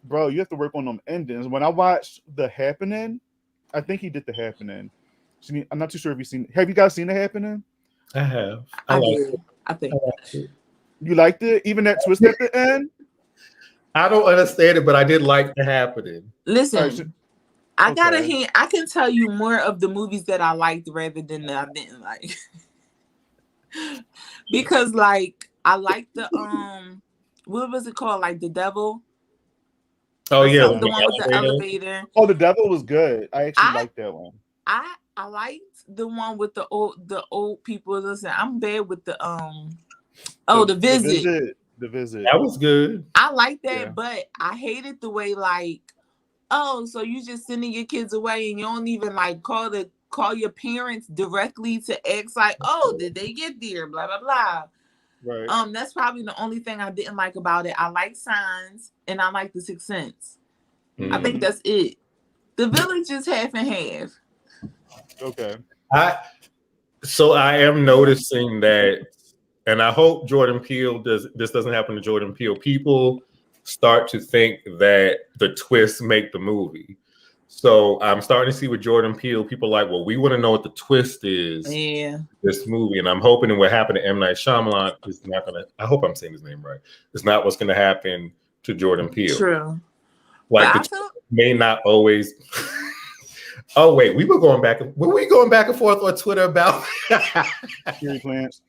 bro, you have to work on them endings. When I watched The Happening, I think he did The Happening. I'm not too sure if you've seen. Have you guys seen The Happening? I have. I did. I think. You liked it, even that twist at the end. I don't understand it, but I did like The Happening. Listen, I got a hint. I can tell you more of the movies that I liked rather than that I didn't like. Because, like, I liked the what was it called? Like The Devil. Oh yeah, the one with the elevator. Oh, The Devil was good. I actually liked that one. I liked the one with the old people. Listen, I'm bad with the The Visit. The Visit. That was good. I like that, but I hated the way like, oh, so you just sending your kids away and you don't even like call your parents directly to ask like, oh, did they get there? Blah blah blah. Right. That's probably the only thing I didn't like about it. I like Signs and I like The Sixth Sense. I think that's it. The Village is half and half. Okay. I am noticing that, and I hope Jordan Peele doesn't happen to Jordan Peele. People start to think that the twists make the movie. So I'm starting to see with Jordan Peele, people are like, well, we want to know what the twist is. Yeah. This movie, and I'm hoping that what happened to M. Night Shyamalan is not gonna. I hope I'm saying his name right. It's not what's gonna happen to Jordan Peele. True. Like may not always. Oh wait, were we going back and forth on Twitter about Fury plants?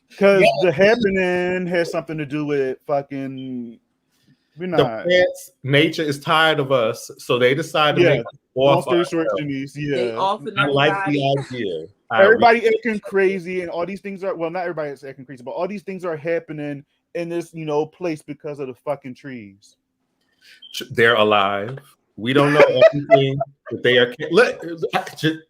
Because The Happening has something to do with fucking. The plants, nature is tired of us, so they decide to make off. Chanise, I like the idea. Everybody acting crazy, and all these things are not everybody is acting crazy, but all these things are happening in this place because of the fucking trees. They're alive. We don't know everything that they are.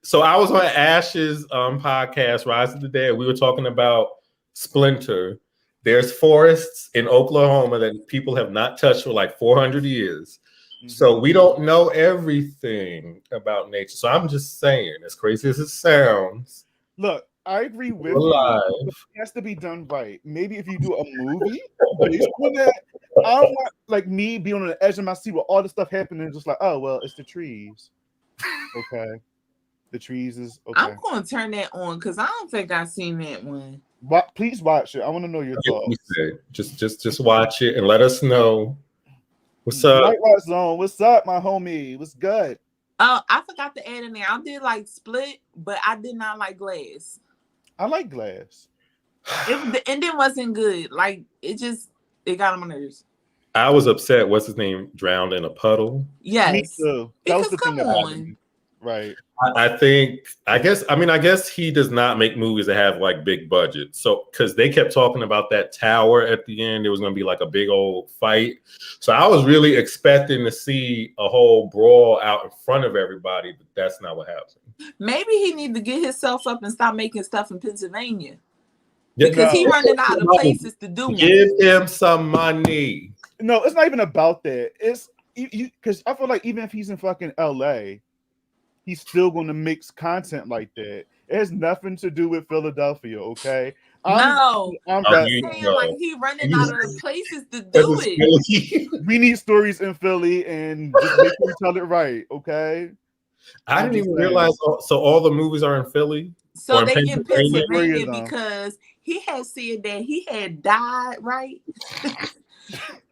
So I was on Ash's podcast, Rise of the Dead. We were talking about Splinter. There's forests in Oklahoma that people have not touched for like 400 years. Mm-hmm. So we don't know everything about nature. So I'm just saying, as crazy as it sounds. Look, I agree with We're you. live. It has to be done right. Maybe if you do a movie based on that, I don't want like me being on the edge of my seat with all this stuff happening, just like, oh well, it's the trees. Okay, the trees is okay. I'm gonna turn that on because I don't think I've seen that one. Please watch it. I want to know your thoughts. Just watch it and let us know. What's up? Night Watch Zone. What's up, my homie? What's good? Oh, I forgot to add in there. I did like Split, but I did not like Glass. I like Glass. The ending wasn't good. Like it got on my nerves. I was upset. What's his name? Drowned in a puddle. Yes. Me too. That was the thing come that on. happened. Right. I guess he does not make movies that have like big budgets. So because they kept talking about that tower at the end, there was going to be like a big old fight. So I was really expecting to see a whole brawl out in front of everybody, but that's not what happened. Maybe he need to get himself up and stop making stuff in Pennsylvania because he running out of places to do. Give him some money. No, it's not even about that. It's because I feel like even if he's in fucking LA, he's still going to mix content like that. It has nothing to do with Philadelphia, okay? I'm saying like he running out of places to do it. We need stories in Philly and just make sure we tell it right, okay? I didn't even realize. So all the movies are in Philly. So they in Pennsylvania because he had said that he had died, right?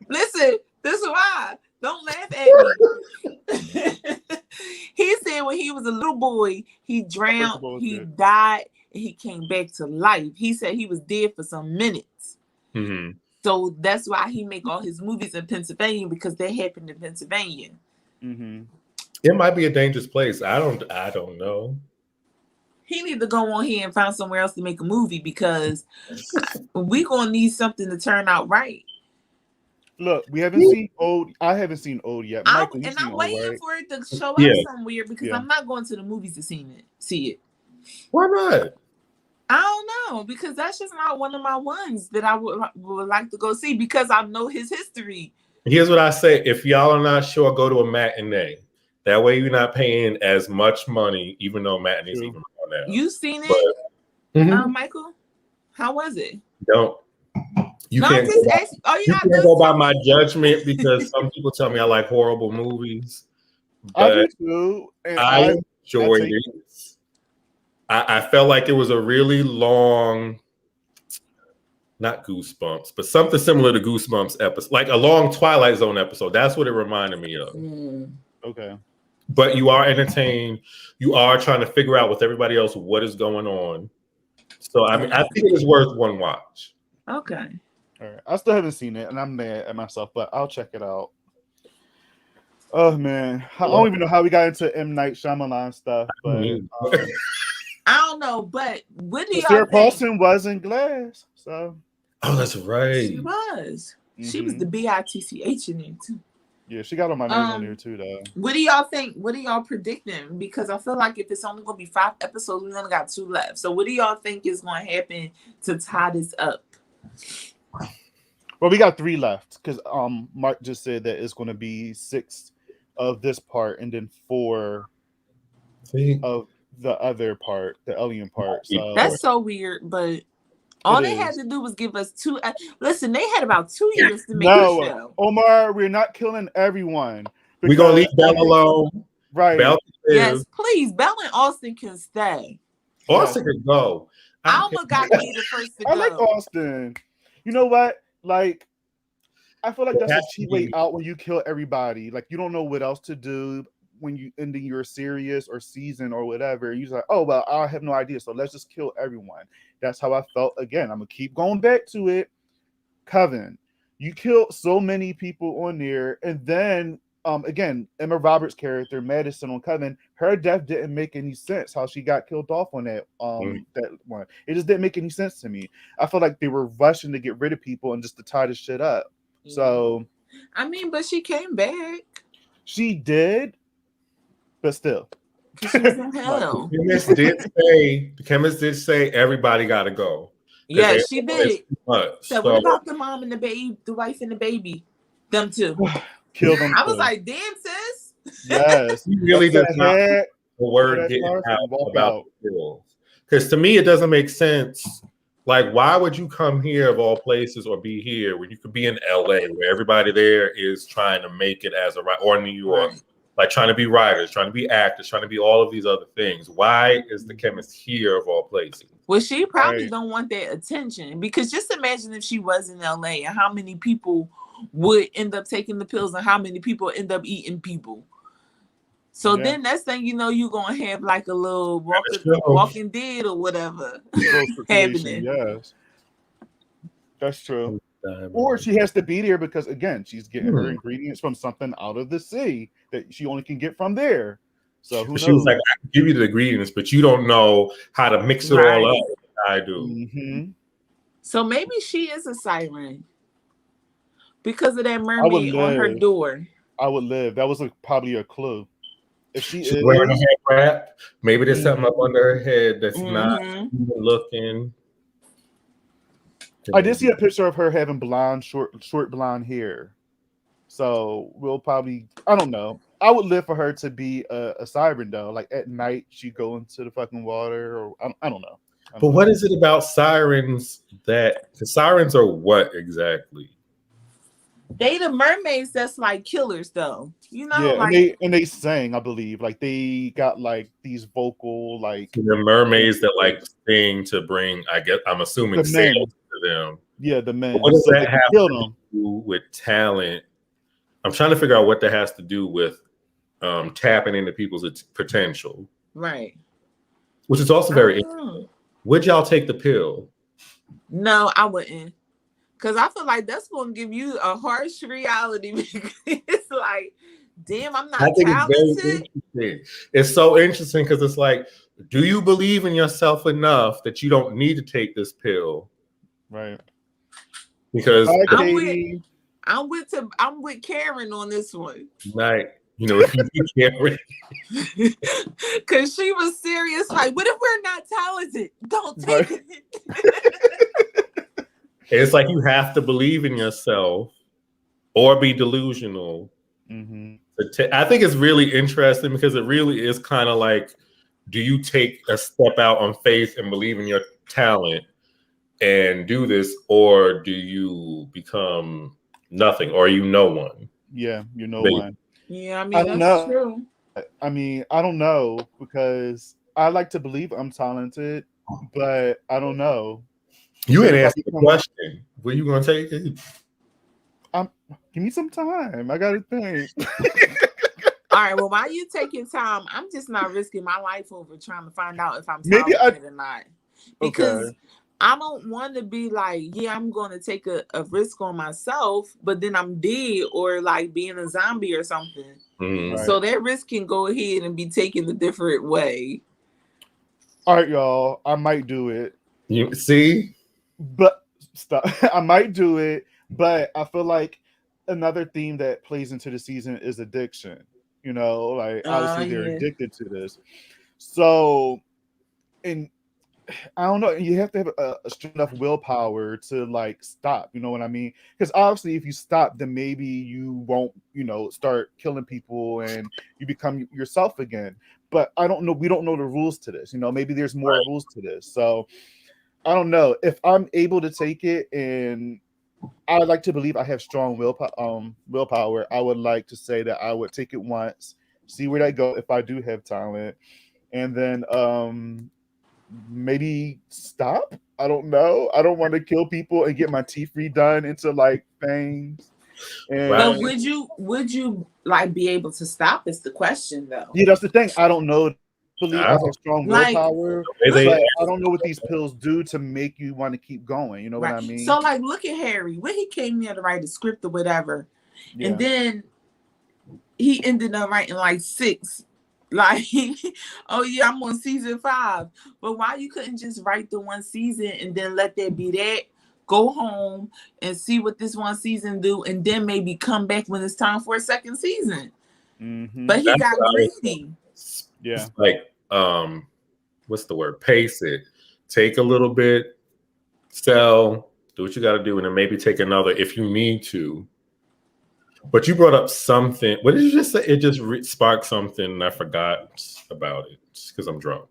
Listen, this is why. Don't laugh at me. He said when he was a little boy, he drowned, he died, and he came back to life. He said he was dead for some minutes. Mm-hmm. So that's why he make all his movies in Pennsylvania because they happened in Pennsylvania. Mm-hmm. It might be a dangerous place. I don't know. He need to go on here and find somewhere else to make a movie because we gonna need something to turn out right. Look, we haven't seen Old. I haven't seen Old yet. Michael, I'm waiting for it to show up somewhere because I'm not going to the movies to see it. Why not? I don't know because that's just not one of my ones that I would like to go see because I know his history. Here's what I say: if y'all are not sure, go to a matinee. That way, you're not paying as much money, even though matinees even more now. You seen it, Michael? How was it? You can't go by my judgment because some people tell me I like horrible movies. I do too. And I enjoyed it. I felt like it was a really long, not Goosebumps, but something similar to Goosebumps episode, like a long Twilight Zone episode. That's what it reminded me of. Okay. But you are entertained. You are trying to figure out with everybody else what is going on. So I think it is worth one watch. Okay. All right. I still haven't seen it, and I'm mad at myself, but I'll check it out. Oh man, I don't even know how we got into M. Night Shyamalan stuff, but I don't know. But what do y'all Sarah think? Paulson was in Glass, so that's right. She was. She was the BITCH in there too. Yeah, she got on my name on there too, though. What do y'all think? What are y'all predicting? Because I feel like if it's only going to be 5 episodes, we only got 2 left. So what do y'all think is going to happen to tie this up? Well, we got 3 left because Mark just said that it's going to be 6 of this part and then 4 of the other part, the alien part. So that's so weird, but all they had to do was give us 2. Listen, they had about 2 years to make the show. Omar, we're not killing everyone. We're gonna leave Belle alone. Right. Belle yes, please. Belle and Austin can stay. Austin can go. Alma got to be the first to go. I like Austin. You know what? Like, I feel like that's a cheap way out when you kill everybody. Like, you don't know what else to do when you ending your series or season or whatever. You're like, oh well, I have no idea, so let's just kill everyone. That's how I felt. Again, I'm gonna keep going back to it. Coven, you killed so many people on there, and then again, Emma Roberts' character Madison on Coven, her death didn't make any sense. How she got killed off on that that one, it just didn't make any sense to me. I feel like they were rushing to get rid of people and just to tie this shit up. Yeah. So, I mean, but she came back. She did, but still. She was in hell. The chemist did say everybody got to go. Yeah, she did. So what about the mom and the baby, the wife and the baby? Them too. Kill them. I was like, damn, sis. Yes. He really does not the word getting out about kills. Because to me, it doesn't make sense. Like, why would you come here of all places or be here when you could be in LA where everybody there is trying to make it as a writer, or New York, like trying to be writers, trying to be actors, trying to be all of these other things. Why is the chemist here of all places? Well, she probably don't want that attention, because just imagine if she was in LA and how many people would end up taking the pills and how many people end up eating people. So then next thing you know, you're going to have like a little walking dead or whatever happening. Yes, that's true. Or she has to be there because, again, she's getting her ingredients from something out of the sea that she only can get from there. So who knows? She was like, I can give you the ingredients, but you don't know how to mix it all up like I do. Mm-hmm. So maybe she is a siren because of that mermaid on her door. I would live. That was probably a clue. If she's wearing a head wrap, maybe there's something up under her head that's not looking. I did see a picture of her having short blonde hair. So we'll probably, I don't know. I would live for her to be a siren though. Like at night, she go into the fucking water, or I don't know. But what is it about sirens that the sirens are what exactly? They the mermaids that's like killers though. You know, yeah, like, and they sang, I believe. Like they got like these vocal like the mermaids that like sing to bring, I guess I'm assuming, sales to them. Yeah, the men. But what does that have to do with talent? I'm trying to figure out what that has to do with tapping into people's potential. Right. Which is also very interesting. Would y'all take the pill? No, I wouldn't. Because I feel like that's going to give you a harsh reality. It's like, damn, I'm not talented. It's so interesting because it's like, do you believe in yourself enough that you don't need to take this pill? Right. Because I'm with Karen on this one. Like, you know, Karen. Because she was serious. Like, what if we're not talented? Don't take it. It's like you have to believe in yourself or be delusional. Mm-hmm. I think it's really interesting because it really is kind of like, do you take a step out on faith and believe in your talent and do this, or do you become nothing, or you no one? Yeah, you know one. Yeah, I mean, that's true. I mean, I don't know, because I like to believe I'm talented, but I don't know. You ain't asked the question. Were you gonna take it? Give me some time. I gotta think. All right. Well, while you take your time, I'm just not risking my life over trying to find out if I'm talented or not. Because I don't want to be like, yeah, I'm going to take a risk on myself, but then I'm dead or like being a zombie or something. Right. So that risk can go ahead and be taken a different way. All right, y'all. I might do it. You see? But stop. I might do it, but I feel like another theme that plays into the season is addiction. You know, like obviously they're addicted to this. So, and I don't know, you have to have a strong enough willpower to like stop. You know what I mean? Because obviously, if you stop, then maybe you won't, you know, start killing people and you become yourself again. But I don't know. We don't know the rules to this. You know, maybe there's more rules to this. So I don't know if I'm able to take it, and I would like to believe I have strong willpower. I would like to say that I would take it once, see where that go if I do have talent, and then maybe stop. I don't know. I don't want to kill people and get my teeth redone into like things. But would you like be able to stop? Is the question though. Yeah, that's the thing. I don't know. I have strong willpower, but I don't know what these pills do to make you want to keep going. You know what I mean? So, like, look at Harry when he came here to write a script or whatever, and then he ended up writing like 6. Like, oh yeah, I'm on season 5. But why you couldn't just write the one season and then let that be that? Go home and see what this one season do, and then maybe come back when it's time for a second season. Mm-hmm. But he got greedy. Yeah, it's like what's the word? Pace it. Take a little bit, sell, do what you got to do, and then maybe take another if you need to. But you brought up something. What did you just say? It just sparked something, and I forgot about it because I'm drunk.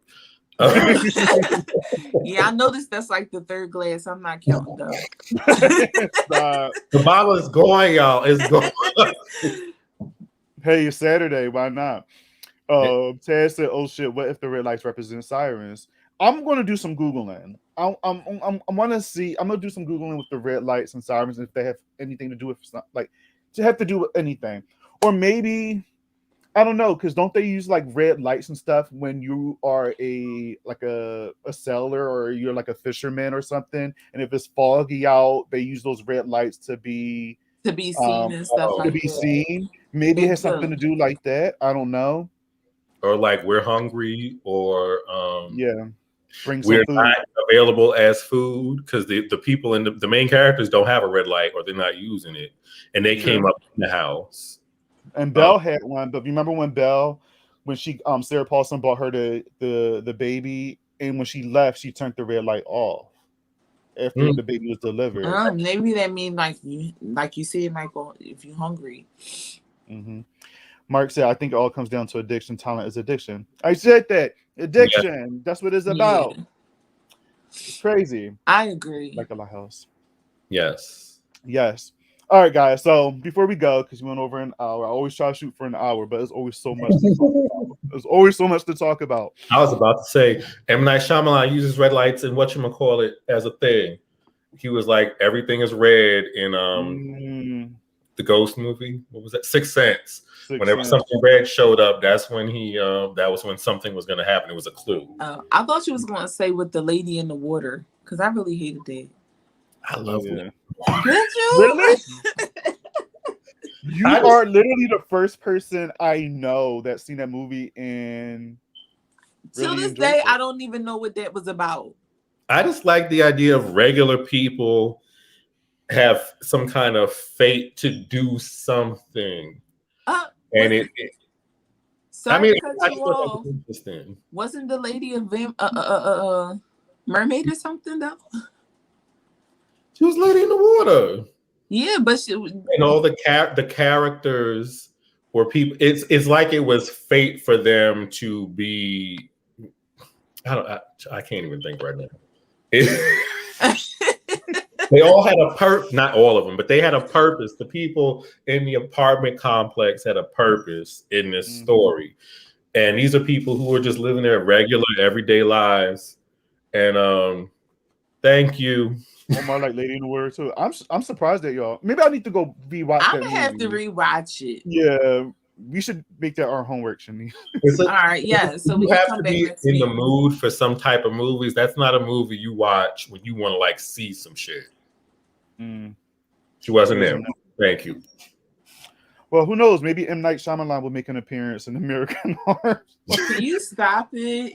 Yeah, I noticed that's like the third glass. I'm not counting though. The bottle is going, y'all. It's going. Hey, it's Saturday. Why not? Ted said, "Oh shit! What if the red lights represent sirens?" I'm gonna do some googling. I'm gonna see. I'm gonna do some googling with the red lights and sirens, if they have anything to do with like to have to do with anything, or maybe I don't know, because don't they use like red lights and stuff when you are a sailor or you're like a fisherman or something? And if it's foggy out, they use those red lights to be seen and stuff like that. seen. Maybe it has something to do like that. I don't know. Or like we're hungry, or bring some we're food. not available as food because the people in the main characters don't have a red light or they're not using it, and they came up in the house. And Belle had one, but remember when she Sarah Paulson bought her the baby, and when she left, she turned the red light off after the baby was delivered. Maybe that means like you said, Michael, if you're hungry. Mm-hmm. Mark said, "I think it all comes down to addiction. Talent is addiction." I said that addiction. Yeah. That's what it's about. Yeah. It's crazy. I agree. Like a lighthouse. Yes. All right, guys. So before we go, because we went over an hour, I always try to shoot for an hour, but there's always so much to talk about. There's always so much to talk about. I was about to say, M. Night Shyamalan uses red lights and whatchamacallit as a thing. He was like, everything is red in the Ghost movie. What was that? Sixth Sense. Whenever something red showed up, that's when that was when something was going to happen. It was a clue. I thought you was going to say with the lady in the water, because I really hated that. I love it. Did you? Really? You are literally the first person I know that's seen that movie and to this day, I don't even know what that was about. I just like the idea of regular people have some kind of fate to do something. And sorry to cut you off. Wasn't the lady a mermaid or something though? She was lady in the water. Yeah, but she was, and all the characters were people. It's like it was fate for them to be. I can't even think right now. They all had a purpose. Not all of them, but they had a purpose. The people in the apartment complex had a purpose in this story, and these are people who are just living their regular, everyday lives. And thank you. More like Lady in the Water too. I'm surprised at y'all. Maybe I need to go rewatch that movie. I'm gonna have to rewatch it. Yeah, we should make that our homework, Chanise. All right, yeah. So we have to be in the mood for some type of movies. That's not a movie you watch when you want to like see some shit. She wasn't there. Thank you. Well, who knows? Maybe M. Night Shyamalan will make an appearance in American Horror. Can you stop it?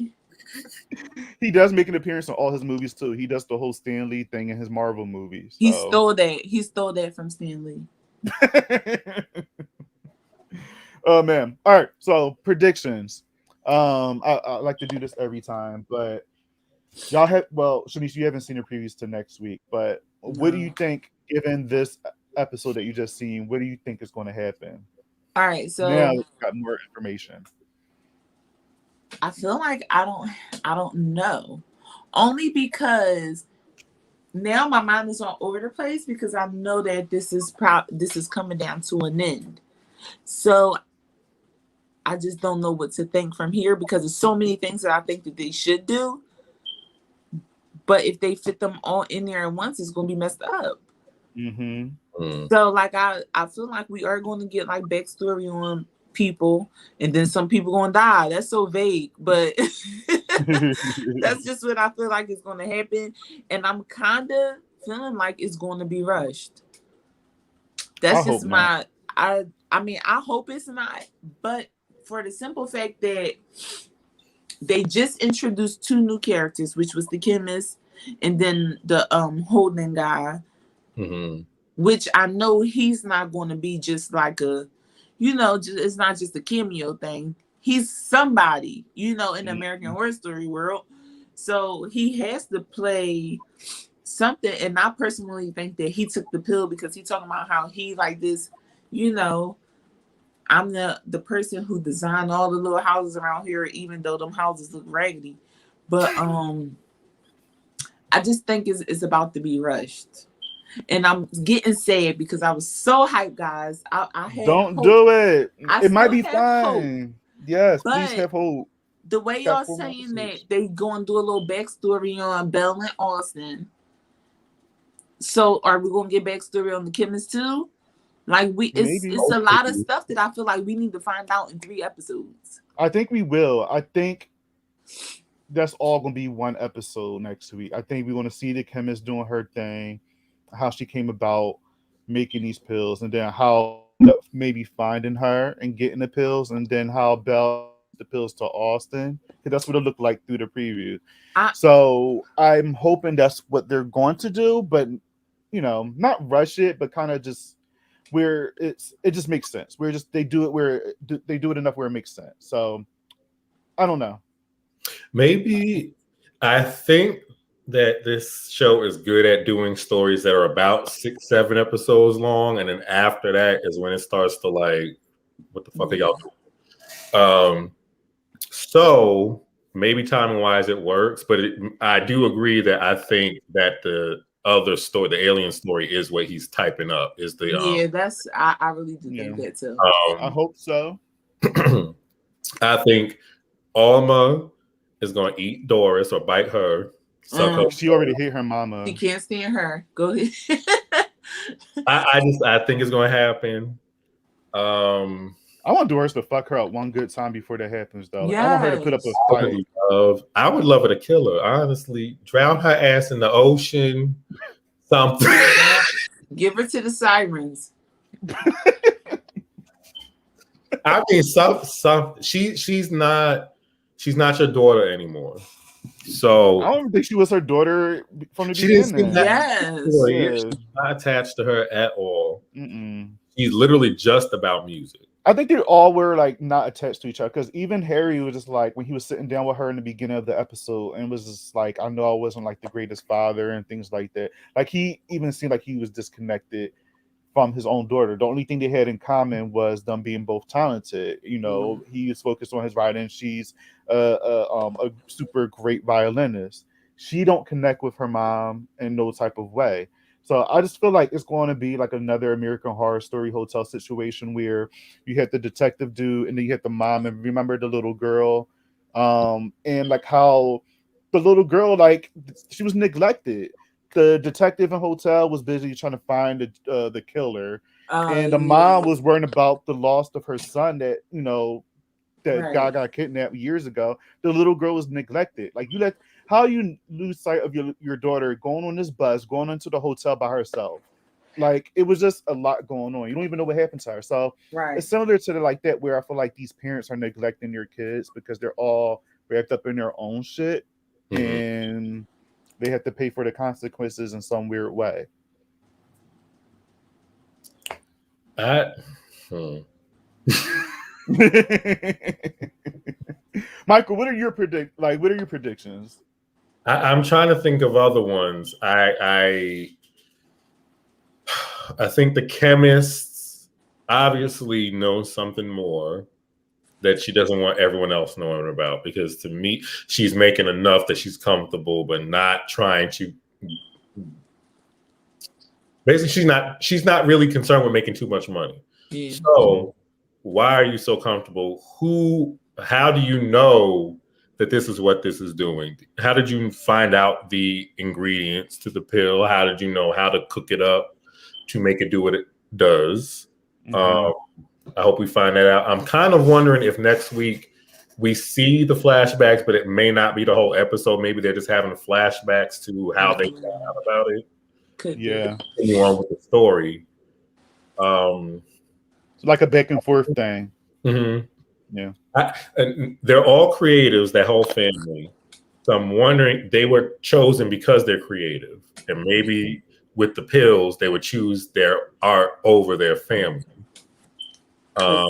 He does make an appearance in all his movies too. He does the whole Stan Lee thing in his Marvel movies. So. He stole that. He stole that from Stan Lee. Oh man! All right. So predictions. I like to do this every time, but y'all have Chanise, you haven't seen the previews to next week, but what do you think, given this episode that you just seen? What do you think is going to happen? All right. So now we've got more information. I feel like I don't know, only because now my mind is all over the place because I know that this is coming down to an end. So I just don't know what to think from here because there's so many things that I think that they should do. But if they fit them all in there at once, it's going to be messed up. So like I feel like we are going to get like backstory on people, and then some people going to die. That's so vague, but that's just what I feel like is going to happen. And I'm kind of feeling like it's going to be rushed. That's just my. I mean, I hope it's not, but for the simple fact that they just introduced 2 new characters, which was the chemist and then the holding guy, which I know he's not going to be just like a, it's not just a cameo thing. He's somebody, in the American Horror Story world. So he has to play something. And I personally think that he took the pill because he's talking about how he like this, I'm the person who designed all the little houses around here, even though them houses look raggedy. But I just think it's about to be rushed. And I'm getting sad because I was so hyped, guys. I had Don't hope. do it. I It might still be have hope. fine. Yes, please But have hope. the way Got y'all 4 more saying that episodes. they going to do a little backstory on Belle and Austin. So are we gonna get backstory on the chemist too? Like it's Maybe. a lot of stuff that I feel like we need to find out in 3 episodes. I think we will. I think that's all gonna be one episode next week. I think we're gonna see the chemist doing her thing, how she came about making these pills, and then how maybe finding her and getting the pills, and then how Belle the pills to Austin. Because that's what it looked like through the preview. So I'm hoping that's what they're going to do, but not rush it, but kind of just where it just makes sense. Where just they do it enough where it makes sense. So I don't know. Maybe I think that this show is good at doing stories that are about 6-7 episodes long, and then after that is when it starts to like, what the fuck are y'all doing? So maybe timing wise it works, but I do agree that I think that the other story, the alien story, is what he's typing up. Is the that's I really do think that too. I hope so. I think Alma is going to eat Doris or bite her. She already hit her mama. She can't stand her. Go ahead. I think it's going to happen. I want Doris to fuck her up one good time before that happens, though. Yes. I want her to put up a fight. I would love her to kill her, honestly. Drown her ass in the ocean. Something. Give her to the sirens. I mean, she's not your daughter anymore. So I don't think she was her daughter from the beginning. She's not attached to her at all. Mm-mm. She's literally just about music. I think they all were like not attached to each other, because even Harry was just like, when he was sitting down with her in the beginning of the episode, and was just like, I know I wasn't like the greatest father and things like that. Like he even seemed like he was disconnected from his own daughter. The only thing they had in common was them being both talented. He is focused on his writing. She's a super great violinist. She don't connect with her mom in no type of way. So I just feel like it's going to be like another American Horror Story hotel situation where you had the detective dude and then you had the mom, and remember the little girl, and like how the little girl, like she was neglected. The detective in hotel was busy trying to find the killer, and the mom was worrying about the loss of her son that guy got kidnapped years ago. The little girl was neglected. Like how you lose sight of your daughter going on this bus, going into the hotel by herself. Like it was just a lot going on. You don't even know what happened to her. So it's similar to like that, where I feel like these parents are neglecting their kids because they're all wrapped up in their own shit, and they have to pay for the consequences in some weird way. Michael, what are your predictions? I'm trying to think of other ones. I think the chemists obviously know something more that she doesn't want everyone else knowing about, because to me, she's making enough that she's comfortable, but not trying to. Basically, she's not really concerned with making too much money. Yeah. So why are you so comfortable? How do you know that this is what this is doing? How did you find out the ingredients to the pill? How did you know how to cook it up to make it do what it does? I hope we find that out. I'm kind of wondering if next week we see the flashbacks, but it may not be the whole episode. Maybe they're just having flashbacks to how they found out about it. Continue on with the story. Like a back and forth thing. Yeah. And they're all creatives, that whole family. So I'm wondering, they were chosen because they're creative. And maybe with the pills, they would choose their art over their family. I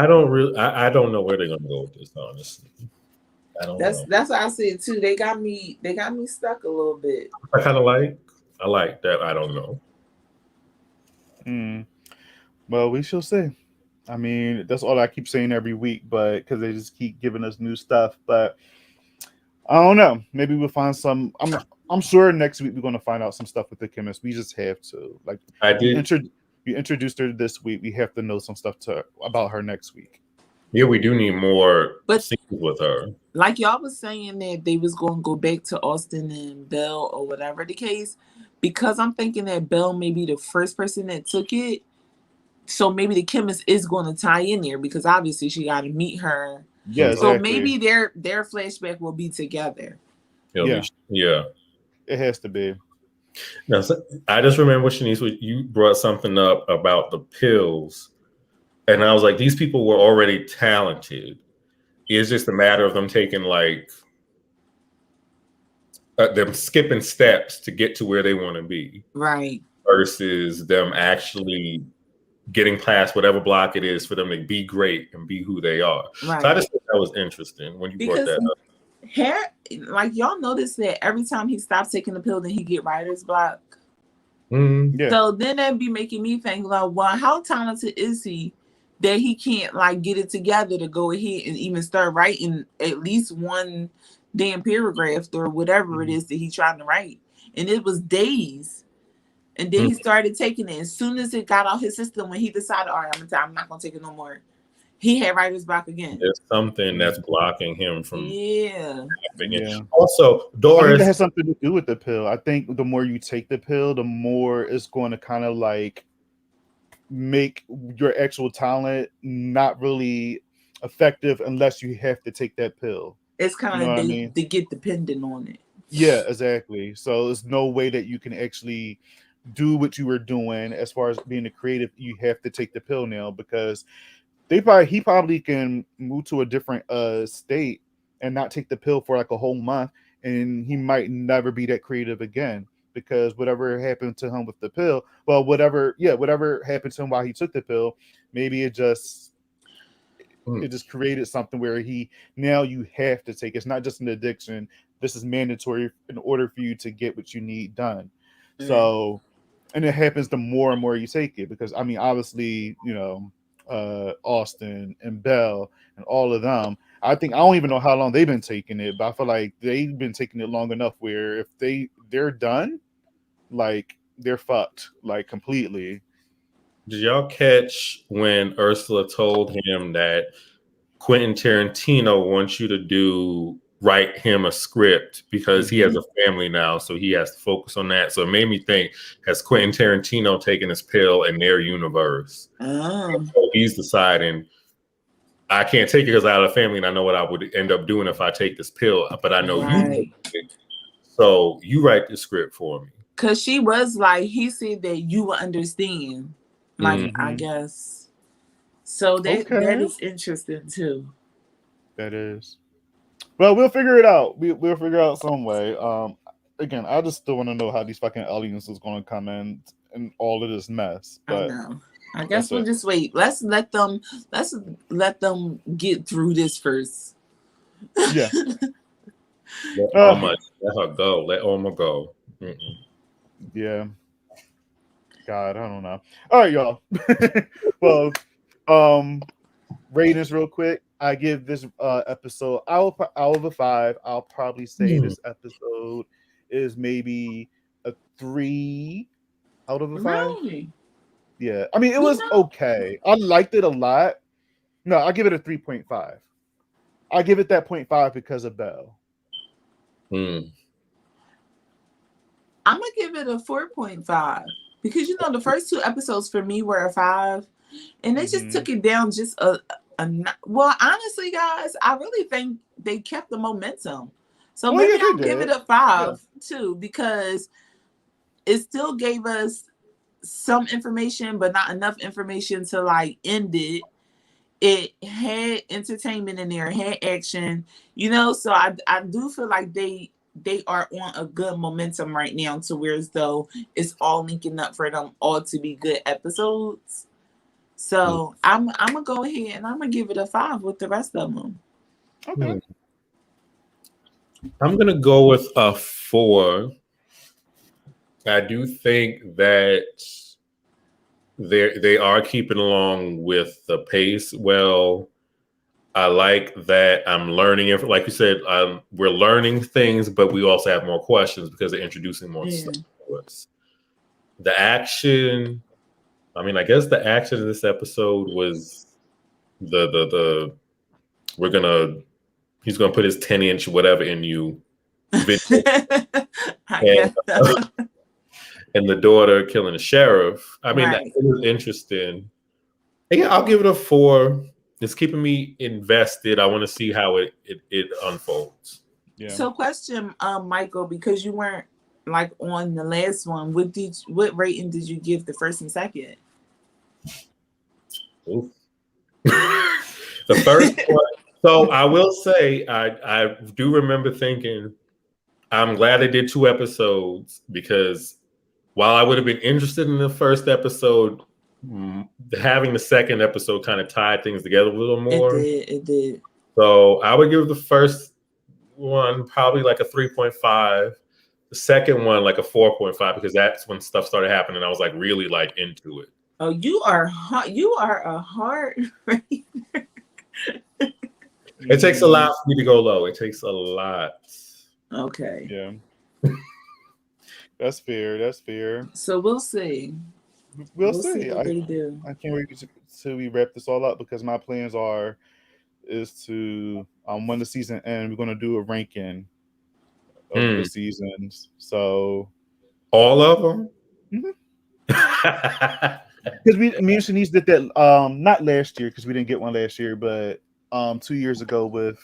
don't know where they're gonna go with this, honestly. That's what I said too. They got me stuck a little bit. I like that. I don't know. Well, we shall see. I mean, that's all I keep saying every week, but because they just keep giving us new stuff. But I don't know. Maybe we'll find some. I'm sure next week we're gonna find out some stuff with the chemist. We just have to. Like I you, did. you introduced her this week. We have to know some stuff about her next week. Yeah, we do need more But scenes with her. like y'all was saying that they was going to go back to Austin and Belle or whatever the case, because I'm thinking that Belle may be the first person that took it. So maybe the chemist is going to tie in there because obviously she got to meet her. Yeah, So exactly. maybe their flashback will be together. Yeah. It has to be. Now, so I just remember, Chanise, you brought something up about the pills. And I was like, these people were already talented. It's just a matter of them taking them skipping steps to get to where they want to be. Right. Versus them actually getting past whatever block it is for them to be great and be who they are. Right. So I just thought that was interesting when you brought that up. Like y'all notice that every time he stops taking the pill, then he get writer's block. Mm-hmm. Yeah. So then that'd be making me think like, well, how talented is he that he can't like get it together to go ahead and even start writing at least one damn paragraph or whatever it is that he's trying to write. And it was days. And then he started taking it. As soon as it got out his system, when he decided, all right, I'm not gonna take it no more. He had writer's block again. There's something that's blocking him from Also, Doris, I think it has something to do with the pill. I think the more you take the pill, the more it's going to kind of like make your actual talent not really effective unless you have to take that pill. It's kind of they get dependent on it. Yeah, exactly. So there's no way that you can actually do what you were doing as far as being a creative. You have to take the pill now because he probably can move to a different state and not take the pill for like a whole month, and he might never be that creative again because whatever happened to him with the pill, whatever happened to him while he took the pill, maybe it just created something where now you have to take it. It's not just an addiction. This is mandatory in order for you to get what you need done. So, and it happens the more and more you take it because I mean, obviously, Austin and Belle and all of them. I don't even know how long they've been taking it, but I feel like they've been taking it long enough where if they're done, like they're fucked, like completely. Did y'all catch when Ursula told him that Quentin Tarantino wants you to write him a script because he has a family now, so he has to focus on that. So it made me think, has Quentin Tarantino taken his pill in their universe? So he's deciding, I can't take it because I have a family and I know what I would end up doing if I take this pill, but I know you take it. So you write the script for me. Because she was like, he said that you will understand. Like, I guess. So that is interesting too. That is. Well, we'll figure it out. We'll figure out some way. Again, I just still want to know how these fucking aliens is going to come in and all of this mess. But I know. I guess we'll just wait. Let's let them get through this first. Yeah. Let her go. Let Oma go. Yeah. God, I don't know. All right, y'all. Well, ratings real quick. I give this episode out of a 5. I'll probably say this episode is maybe a 3 out of a 5. Really? Yeah. I mean, it was okay. I liked it a lot. No, I give it a 3.5. I give it that 0.5 because of Belle. I'm gonna give it a 4.5 because the first 2 episodes for me were a 5, and they just took it down just well, honestly, guys, I really think they kept the momentum. So maybe I'll give it a 5 too, because it still gave us some information, but not enough information to like end it. It had entertainment in there, it had action, so I do feel like they are on a good momentum right now to where as though it's all linking up for them all to be good episodes. So I'm gonna go ahead and I'm gonna give it a 5 with the rest of them. Okay. I'm gonna go with a 4. I do think that they are keeping along with the pace well. I like that I'm learning. Like you said, we're learning things, but we also have more questions because they're introducing more stuff to us. The action, I mean, I guess the action of this episode was the he's gonna put his 10-inch whatever in you video. And the daughter killing the sheriff. I mean, it was interesting. And yeah, I'll give it a 4. It's keeping me invested. I want to see how it unfolds. Yeah. So, question, Michael, because you weren't like on the last one, what rating did you give the first and second? Ooh. The first one. So I will say, I do remember thinking, I'm glad they did 2 episodes, because while I would have been interested in the first episode, having the second episode kind of tied things together a little more. It did. So I would give the first one probably like a 3.5. The second one like a 4.5, because that's when stuff started happening. I was like really like into it. Oh, you are a hard rater. It takes a lot for me to go low. It takes a lot. Okay. Yeah. That's fair. So we'll see. We'll see. What they do. I can't wait till we wrap this all up, because my plans is to when the season ends, we're gonna do a ranking of the seasons. So all of them. Because me and Chanise did that not last year, because we didn't get one last year, but 2 years ago with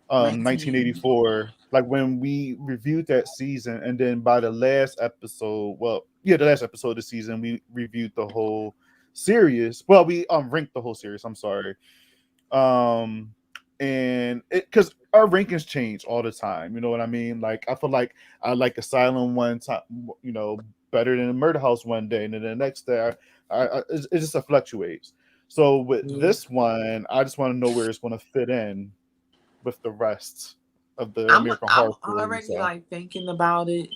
1984, like when we reviewed that season, and then by the last episode, the last episode of the season, we reviewed the whole series. Well, we ranked the whole series. I'm sorry. And because our rankings change all the time, you know what I mean? Like I feel like I like Asylum one time, better than Murder House one day, and then the next day, it just fluctuates. So with this one, I just want to know where it's going to fit in with the rest of the American Horror Story. I'm already like thinking about it.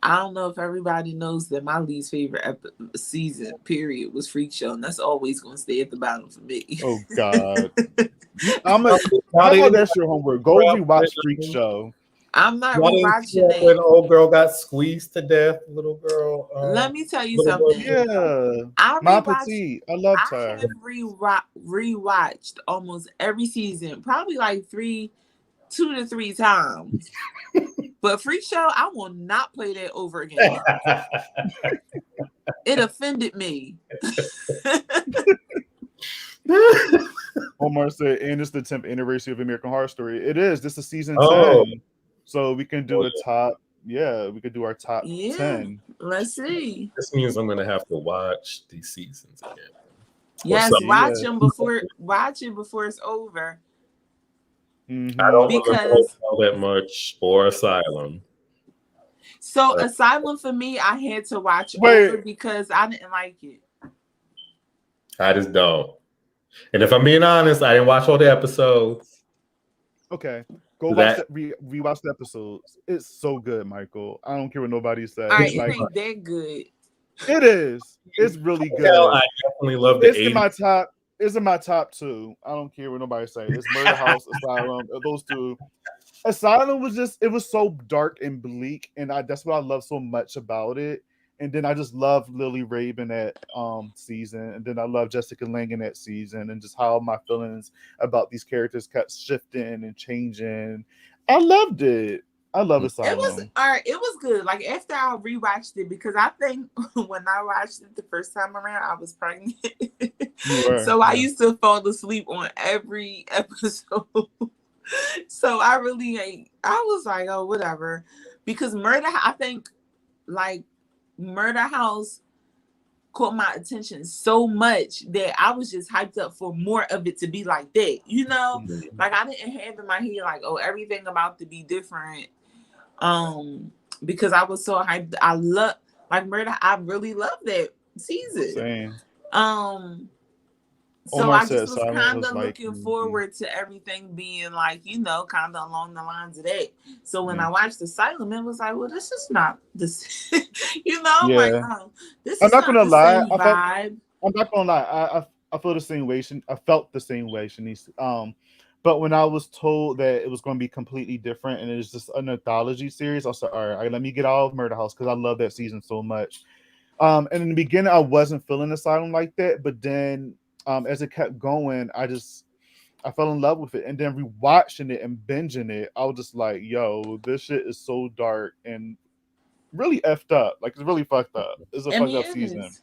I don't know if everybody knows that my least favorite season period was Freak Show, and that's always going to stay at the bottom for me. Oh God! That's your homework. Go rewatch Freak Show. I'm not rewatching it. When the old girl got squeezed to death, little girl. Let me tell you something. Yeah, I love her. I have rewatched almost every season, probably like 2 to 3 times. But Freak Show, I will not play that over again. It offended me. Omar said, and it's the 10th anniversary of American Horror Story. It is. This is season 10. So we can do we could do our top 10. Let's see. This means I'm gonna have to watch these seasons again. Yes, watch them before it's over. Mm-hmm. I don't know that much or Asylum. So Asylum for me, I had to watch over because I didn't like it. I just don't. And if I'm being honest, I didn't watch all the episodes. Okay. Go rewatch the episodes. It's so good, Michael. I don't care what nobody says. All right, it ain't that good. It is. It's really good. I definitely love the 80s. It's in my top 2. I don't care what nobody says. It's Murder House, Asylum. Those 2. Asylum was so dark and bleak, and that's what I love so much about it. And then I just love Lily Rabe in that season, and then I love Jessica Lange in that season, and just how my feelings about these characters kept shifting and changing. I loved it. I love Asylum. It was good. Like after I rewatched it, because I think when I watched it the first time around, I was pregnant. So I used to fall asleep on every episode. So I was like, oh, whatever. Because Murder House caught my attention so much that I was just hyped up for more of it to be like that, Mm-hmm. Like I didn't have in my head like, oh, everything about to be different, because I was so hyped. I really love that season. Same. So Omar I just said was Silent kind was of like looking forward to everything being like, kind of along the lines of that. So when I watched Asylum, it was like, well, this is not this, I'm like, yeah. oh, this I'm is not not gonna the lie. same vibe. I'm not gonna lie. I feel the same way. I felt the same way, Chanise. But when I was told that it was going to be completely different and it's just an anthology series, I was like, all right, let me get out of Murder House because I love that season so much. And in the beginning, I wasn't feeling Asylum like that, but then as it kept going, I fell in love with it. And then rewatching it and binging it, I was just like, yo, this shit is so dark and really effed up. Like, it's really fucked up. It's a I fucked mean, up it season. is.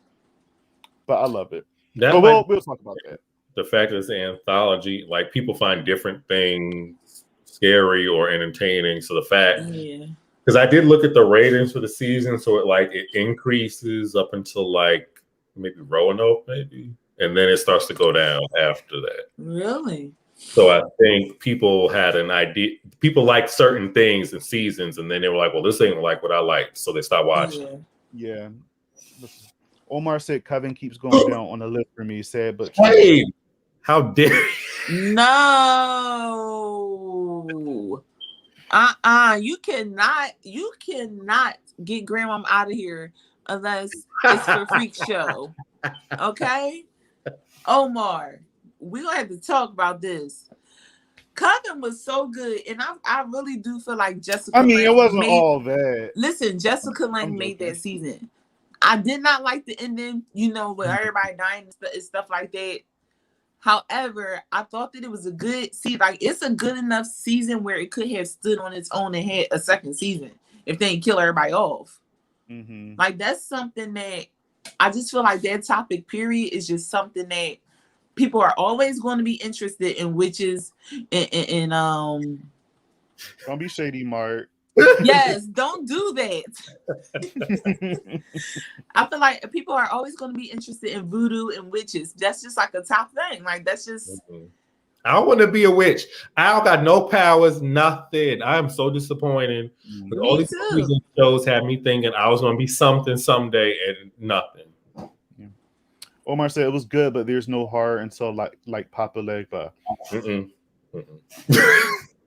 But I love it. That But might we'll talk about that. the fact that it's an anthology, like people find different things scary or entertaining. So the fact, Yeah. because I did look at the ratings for the season, so it increases up until like maybe Roanoke, maybe, and then it starts to go down after that. Really? So I think people had an idea. People like certain things in seasons, and then they were like, "Well, this ain't like what I like," so they stopped watching. Yeah. Omar said Coven keeps going down on the list for me. Sad but true. Hey, how dare you? No. You cannot get grandma out of here unless it's for freak show. Okay? Omar, we're gonna have to talk about this. Coven was so good, and I really do feel like Jessica It Lange wasn't all that. Listen, Jessica Lange made that season. I did not like the ending, with everybody dying and stuff like that. However, I thought that it was it's a good enough season where it could have stood on its own and had a second season if they didn't kill everybody off. Mm-hmm. Like, that's something that I just feel like that topic period is just something that people are always going to be interested in, witches and Don't be shady, Mark. Yes, don't do that. I feel like people are always going to be interested in voodoo and witches. That's just like a top thing. Like, that's just. I want to be a witch. I don't got no powers, nothing. I'm so disappointed. But all these movies and shows had me thinking I was going to be something someday, and nothing. Yeah. Omar said it was good, but there's no horror until like Papa Legba.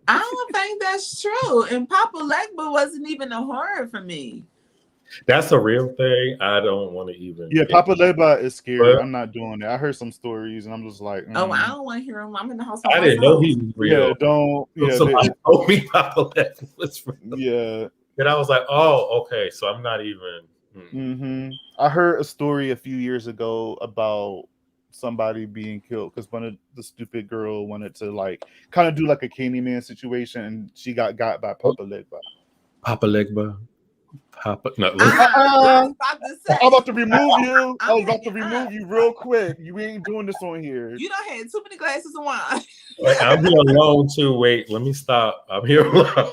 I don't think that's true. And Papa Legba wasn't even a horror for me. That's a real thing. I don't want to even. Yeah, Papa Legba is scary. I'm not doing it. I heard some stories, and I'm just like, oh, I don't want to hear him. I'm in the house. I didn't know he was real. Yeah, don't. Yeah, somebody told me Papa Legba was real. Yeah, and I was like, oh, okay. So I'm not even. Mm-hmm. I heard a story a few years ago about somebody being killed because one of the stupid girl wanted to kind of do like a Candyman situation, and she got by Papa Legba. Papa Legba. Papa. No. I'm about to remove you. I was about to remove you real quick. You ain't doing this on here. You done had too many glasses of wine. I'm here alone too. Wait, let me stop. I'm here alone.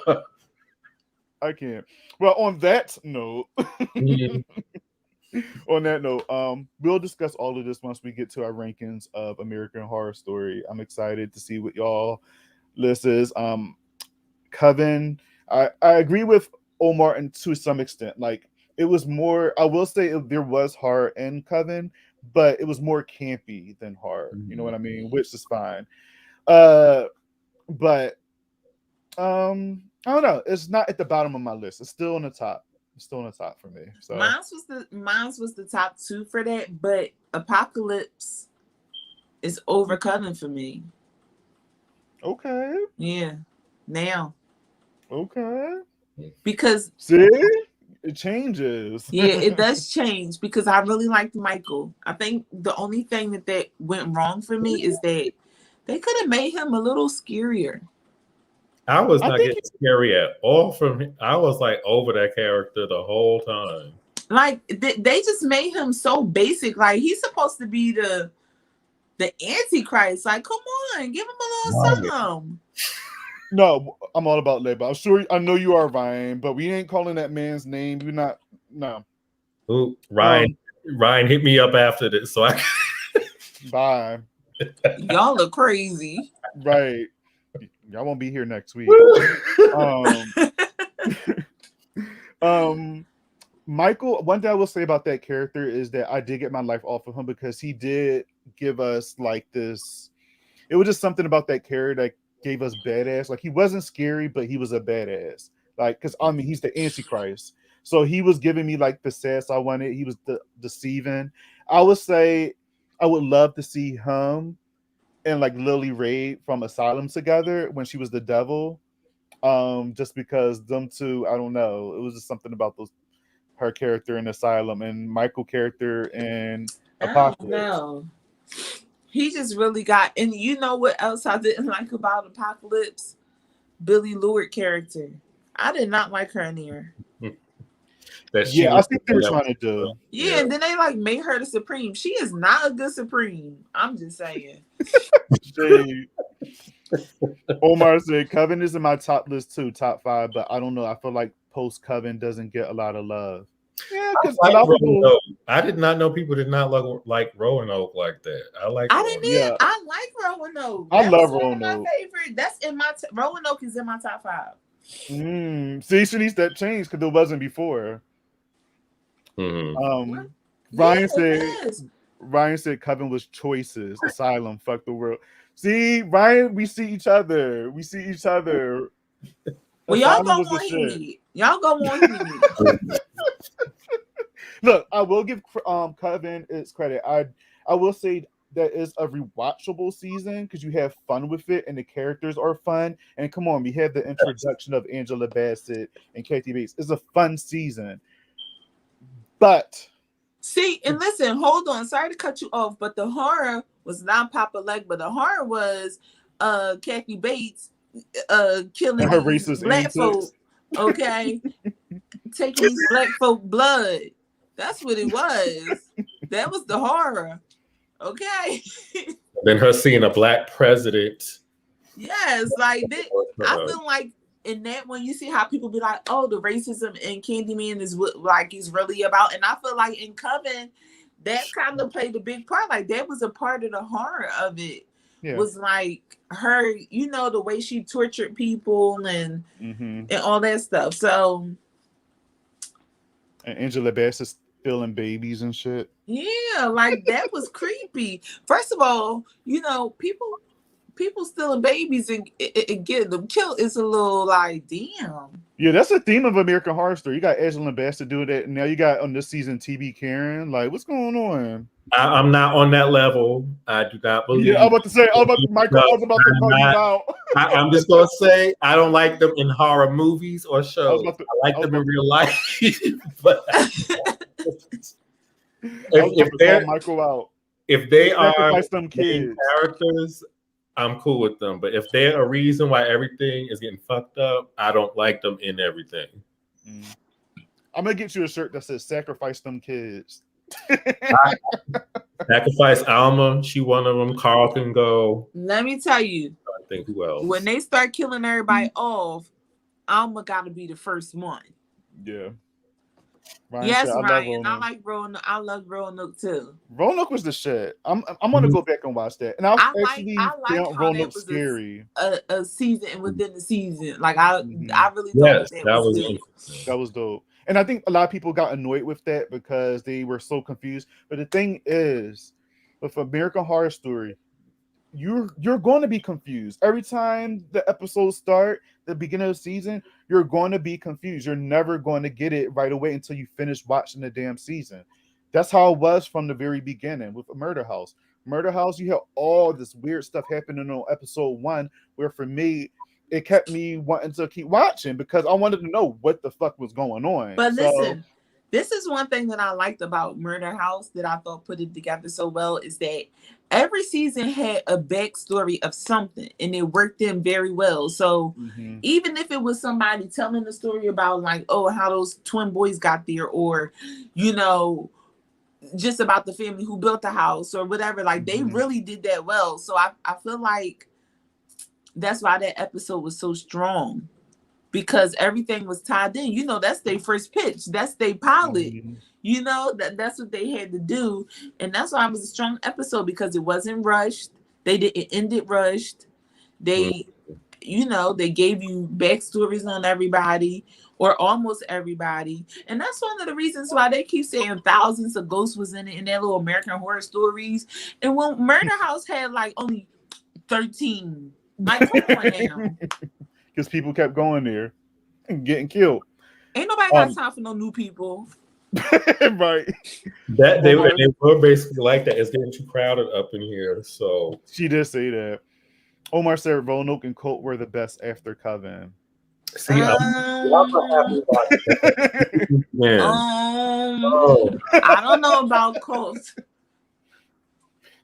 I can't. Well, on that note, we'll discuss all of this once we get to our rankings of American Horror Story. I'm excited to see what y'all list is. Coven, I agree with Omar and to some extent. Like, it was more, I will say there was horror in Coven, but it was more campy than horror. You know what I mean? Which is fine. But I don't know. It's not at the bottom of my list. It's still on the top. It's still on the top for me. So Mine's was the top two for that, but Apocalypse is over Coven for me. Okay. Yeah. Now. Okay. Because see, it changes. Yeah, it does change because I really liked Michael. I think the only thing that went wrong for me is that they could have made him a little scarier. I was not getting scary at all from him. I was like over that character the whole time. Like they just made him so basic. Like, he's supposed to be the Antichrist. Like, come on, give him a little something. No, I'm all about labor. I'm sure. I know you are, Ryan, but we ain't calling that man's name. We're not. No. Ooh, Ryan hit me up after this, so I. Bye. Y'all are crazy. Right. Y'all won't be here next week. Michael, one thing I will say about that character is that I did get my life off of him because he did give us like this. It was just something about that character that gave us badass. Like he wasn't scary, but he was a badass. Like, because I mean, he's the Antichrist. So he was giving me like the sass I wanted. He was deceiving. I would say I would love to see him and like Lily Ray from Asylum together when she was the devil. Just because them two, I don't know. It was just something about her character in Asylum and Michael character in Apocalypse. No. He just really got, and you know what else I didn't like about Apocalypse? Billy Lord character. I did not like her in here. I think they were trying to do. Yeah, and then they like made her the Supreme. She is not a good Supreme. I'm just saying. Omar said Coven is in my top list too, top 5, but I don't know. I feel like post Coven doesn't get a lot of love. Yeah, because I did not know people did not like Roanoke like that. I like. I didn't. Yeah. I like Roanoke. I love Roanoke. My favorite. That's in my Roanoke is in my top 5. See, Chanise, that changed because it wasn't before. Mm-hmm. Ryan said Coven was choices. Asylum, fuck the world. See, Ryan, we see each other. Well, y'all go on me. Y'all go on me. Look, I will give Coven its credit. I will say that is a rewatchable season because you have fun with it and the characters are fun. And come on, we have the introduction of Angela Bassett and Kathy Bates. It's a fun season. But see, and listen, hold on. Sorry to cut you off, but the horror was not Papa Leg, but the horror was Kathy Bates killing her racist black folk. Okay. Taking these black folk blood. That's what it was. That was the horror. Okay. Then her seeing a black president. Yes, like I feel like in that one you see how people be like, oh, the racism in Candyman is what like he's really about. And I feel like in Coven, that kind of played a big part. Like that was a part of the horror of it. Yeah. Was like her, you know, the way she tortured people and all that stuff. So and Angela Bassett stealing babies and shit. Yeah, like that was creepy. First of all, you know, people stealing babies and getting them killed is a little like, damn. Yeah, that's a theme of American Horror Story. You got Angela Bassett doing that, and now you got on this season TB Karen. Like, what's going on? I'm not on that level. I do not believe. Yeah, I'm about to say, Michael, I was about to call you out. I'm just gonna say I don't like them in horror movies or shows. I like them in real life. But if they're Michael out, if they are some kids characters, I'm cool with them. But if they're a reason why everything is getting fucked up, I don't like them in everything. I'm gonna get you a shirt that says "Sacrifice them kids." Sacrifice Alma. She one of them. Carl can go. Let me tell you. I think who else? When they start killing everybody off, Alma got to be the first one. Yeah. Ryan yes, said, Ryan. I like Roanoke. I love Roanoke too. Roanoke was the shit. I'm gonna go back and watch that. And I like Roanoke scary. A season within the season. Like I really thought that was dope. And I think a lot of people got annoyed with that because they were so confused. But the thing is, with American Horror Story, you're going to be confused every time the episodes start. The beginning of the season, you're going to be confused. You're never going to get it right away until you finish watching the damn season. That's how it was from the very beginning with Murder House. Murder House, you have all this weird stuff happening on episode 1, where for me, it kept me wanting to keep watching because I wanted to know what the fuck was going on. But listen, this is one thing that I liked about Murder House that I thought put it together so well is that every season had a backstory of something and it worked in very well. So even if it was somebody telling the story about like, oh, how those twin boys got there, or, you know, just about the family who built the house or whatever, like they really did that well. So I feel like that's why that episode was so strong. Because everything was tied in, you know, that's their first pitch, that's their pilot, you know, that's what they had to do, and that's why it was a strong episode because it wasn't rushed. They didn't end it rushed. They, you know, they gave you backstories on everybody, or almost everybody. And that's one of the reasons why they keep saying thousands of ghosts was in it in their little American Horror Stories. And when Murder House had like only 13. Like, come on now. Because people kept going there and getting killed. Ain't nobody got time for no new people. Right. That they were basically like that. It's getting too crowded up in here. So she did say that. Omar said Roanoke and Colt were the best after Coven. See, I'm not happy about that. I don't know about Colt.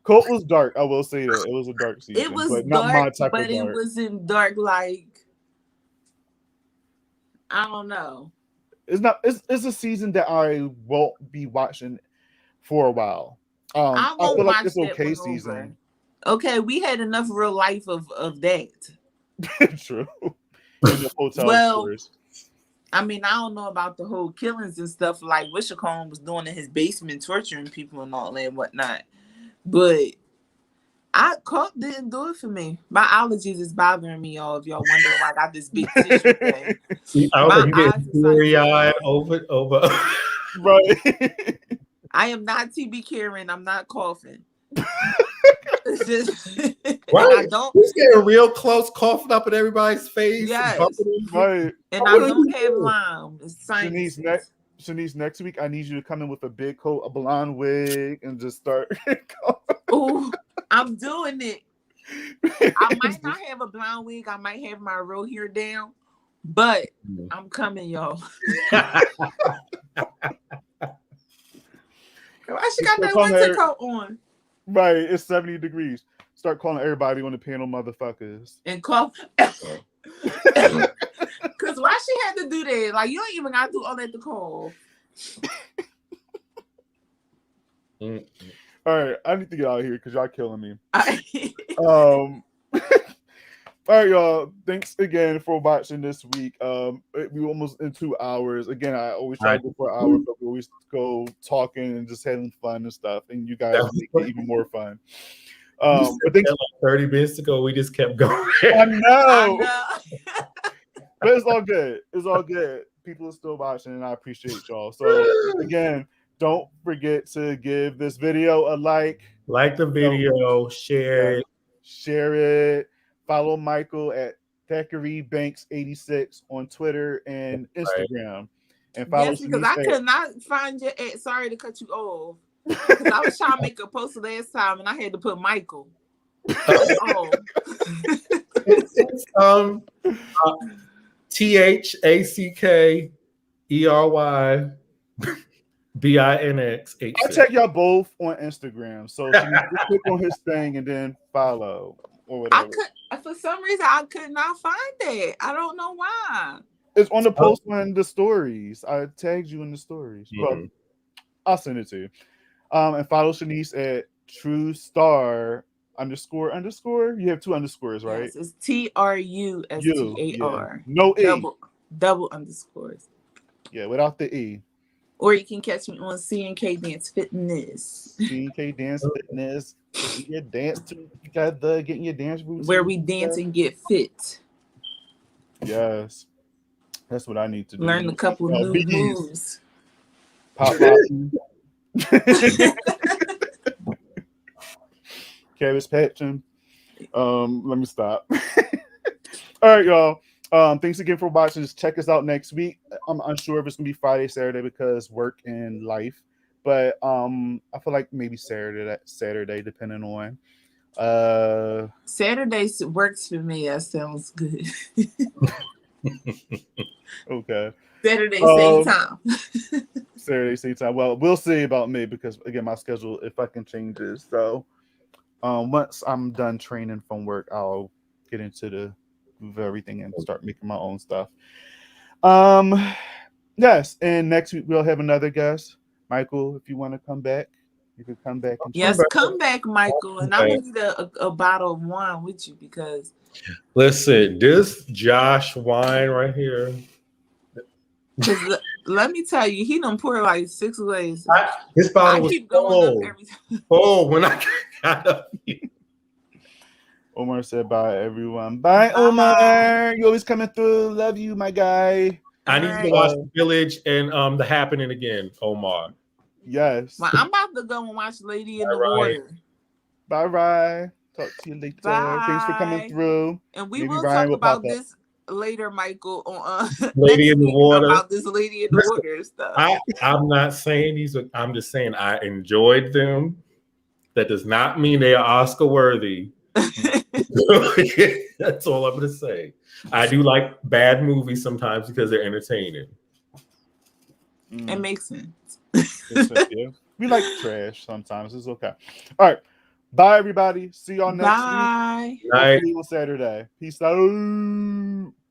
Colt was dark. I will say that it was a dark season. It was but dark, not my type but of dark. It wasn't dark like I don't know. It's not. It's a season that I won't be watching for a while. I feel like it's okay season. Okay, we had enough real life of that. True. The hotel stores. I mean, I don't know about the whole killings and stuff like Wishacone was doing in his basement, torturing people and all that and whatnot. But Colt didn't do it for me. My allergies is bothering me, y'all. If y'all wonder why I got this big tissue thing. See, I was getting teary-eyed over. Right. I am not TB Karen. I'm not coughing. It's just, right. I don't. He's getting real close, coughing up in everybody's face. Yes. Right. And I don't have Lyme. It's Chanise, next week I need you to come in with a big coat, a blonde wig, and just start. Oh, I'm doing it. I might not have a blonde wig. I might have my real hair down, but I'm coming, y'all. Why she got that winter coat on? Right, it's 70 degrees. Start calling everybody on the panel motherfuckers. And cough. Because why she had to do that? Like, you don't even got to do all that to call. All right, I need to get out of here because y'all killing me. All right, y'all. Thanks again for watching this week. We almost in 2 hours. Again, I always try to go for an hour, but we always go talking and just having fun and stuff. And you guys make it even more fun. But thanks. Like 30 minutes ago, we just kept going. I know. But it's all good. It's all good. People are still watching, and I appreciate y'all. So again, don't forget to give this video a like. Like the video, share it. Follow Michael at Thackeray Banks 86 on Twitter and Instagram. And follow because I could not find your ad. Sorry to cut you off. Because I was trying to make a post last time and I had to put Michael. THACKERYBINX. I'll check y'all both on Instagram. So just click on his thing and then follow or whatever. For some reason, I could not find it. I don't know why. It's on the post on the stories. I tagged you in the stories. But I'll send it to you. And follow Chanise at TrueStar __. You have 2 underscores, right? Yes, it's TRUSTAR. Yeah. No E. Double underscores. Yeah, without the E. Or you can catch me on C&K Dance Fitness. C&K Dance Fitness. You dance together, getting your dance boots. Where we dance and get fit. Yes. That's what I need to do. Learn a couple new moves. Pop locking. Cabbage patching. Let me stop. All right, y'all. Thanks again for watching. Just check us out next week. I'm unsure if it's gonna be Friday, Saturday because work and life. But I feel like maybe Saturday, depending on. Saturday works for me. That sounds good. Okay. Saturday, same time. Saturday, same time. Well, we'll see about me because again, my schedule, if I can change it. So once I'm done training from work, I'll get into the everything and start making my own stuff. Yes, and next week we'll have another guest. Michael, if you want to come back, you can come back. Yes, come back, Michael. And I'm gonna need a bottle of wine with you because listen, this Josh wine right here. Let me tell you, he done poured like 6 glasses. This bottle was keep going up every time. When I got up here. Omar said bye, everyone. Bye, Omar. You always coming through. Love you, my guy. I need you to watch The Village and The Happening again, Omar. Yes. Well, I'm about to go and watch Lady in the Ryan. Water. Bye. Talk to you later. Bye. Thanks for coming through. And we Maybe will Ryan talk will about pop up. this later, Michael. On Lady next in the week Water. about this Lady in the Listen, Water stuff. I'm not saying these are, I'm just saying I enjoyed them. That does not mean they are Oscar worthy. That's all I'm going to say. I do like bad movies sometimes because they're entertaining. It makes sense. Yeah. We like trash sometimes. It's okay. All right. Bye, everybody. See y'all next week. Bye. Night. Hopefully on Saturday. Peace out.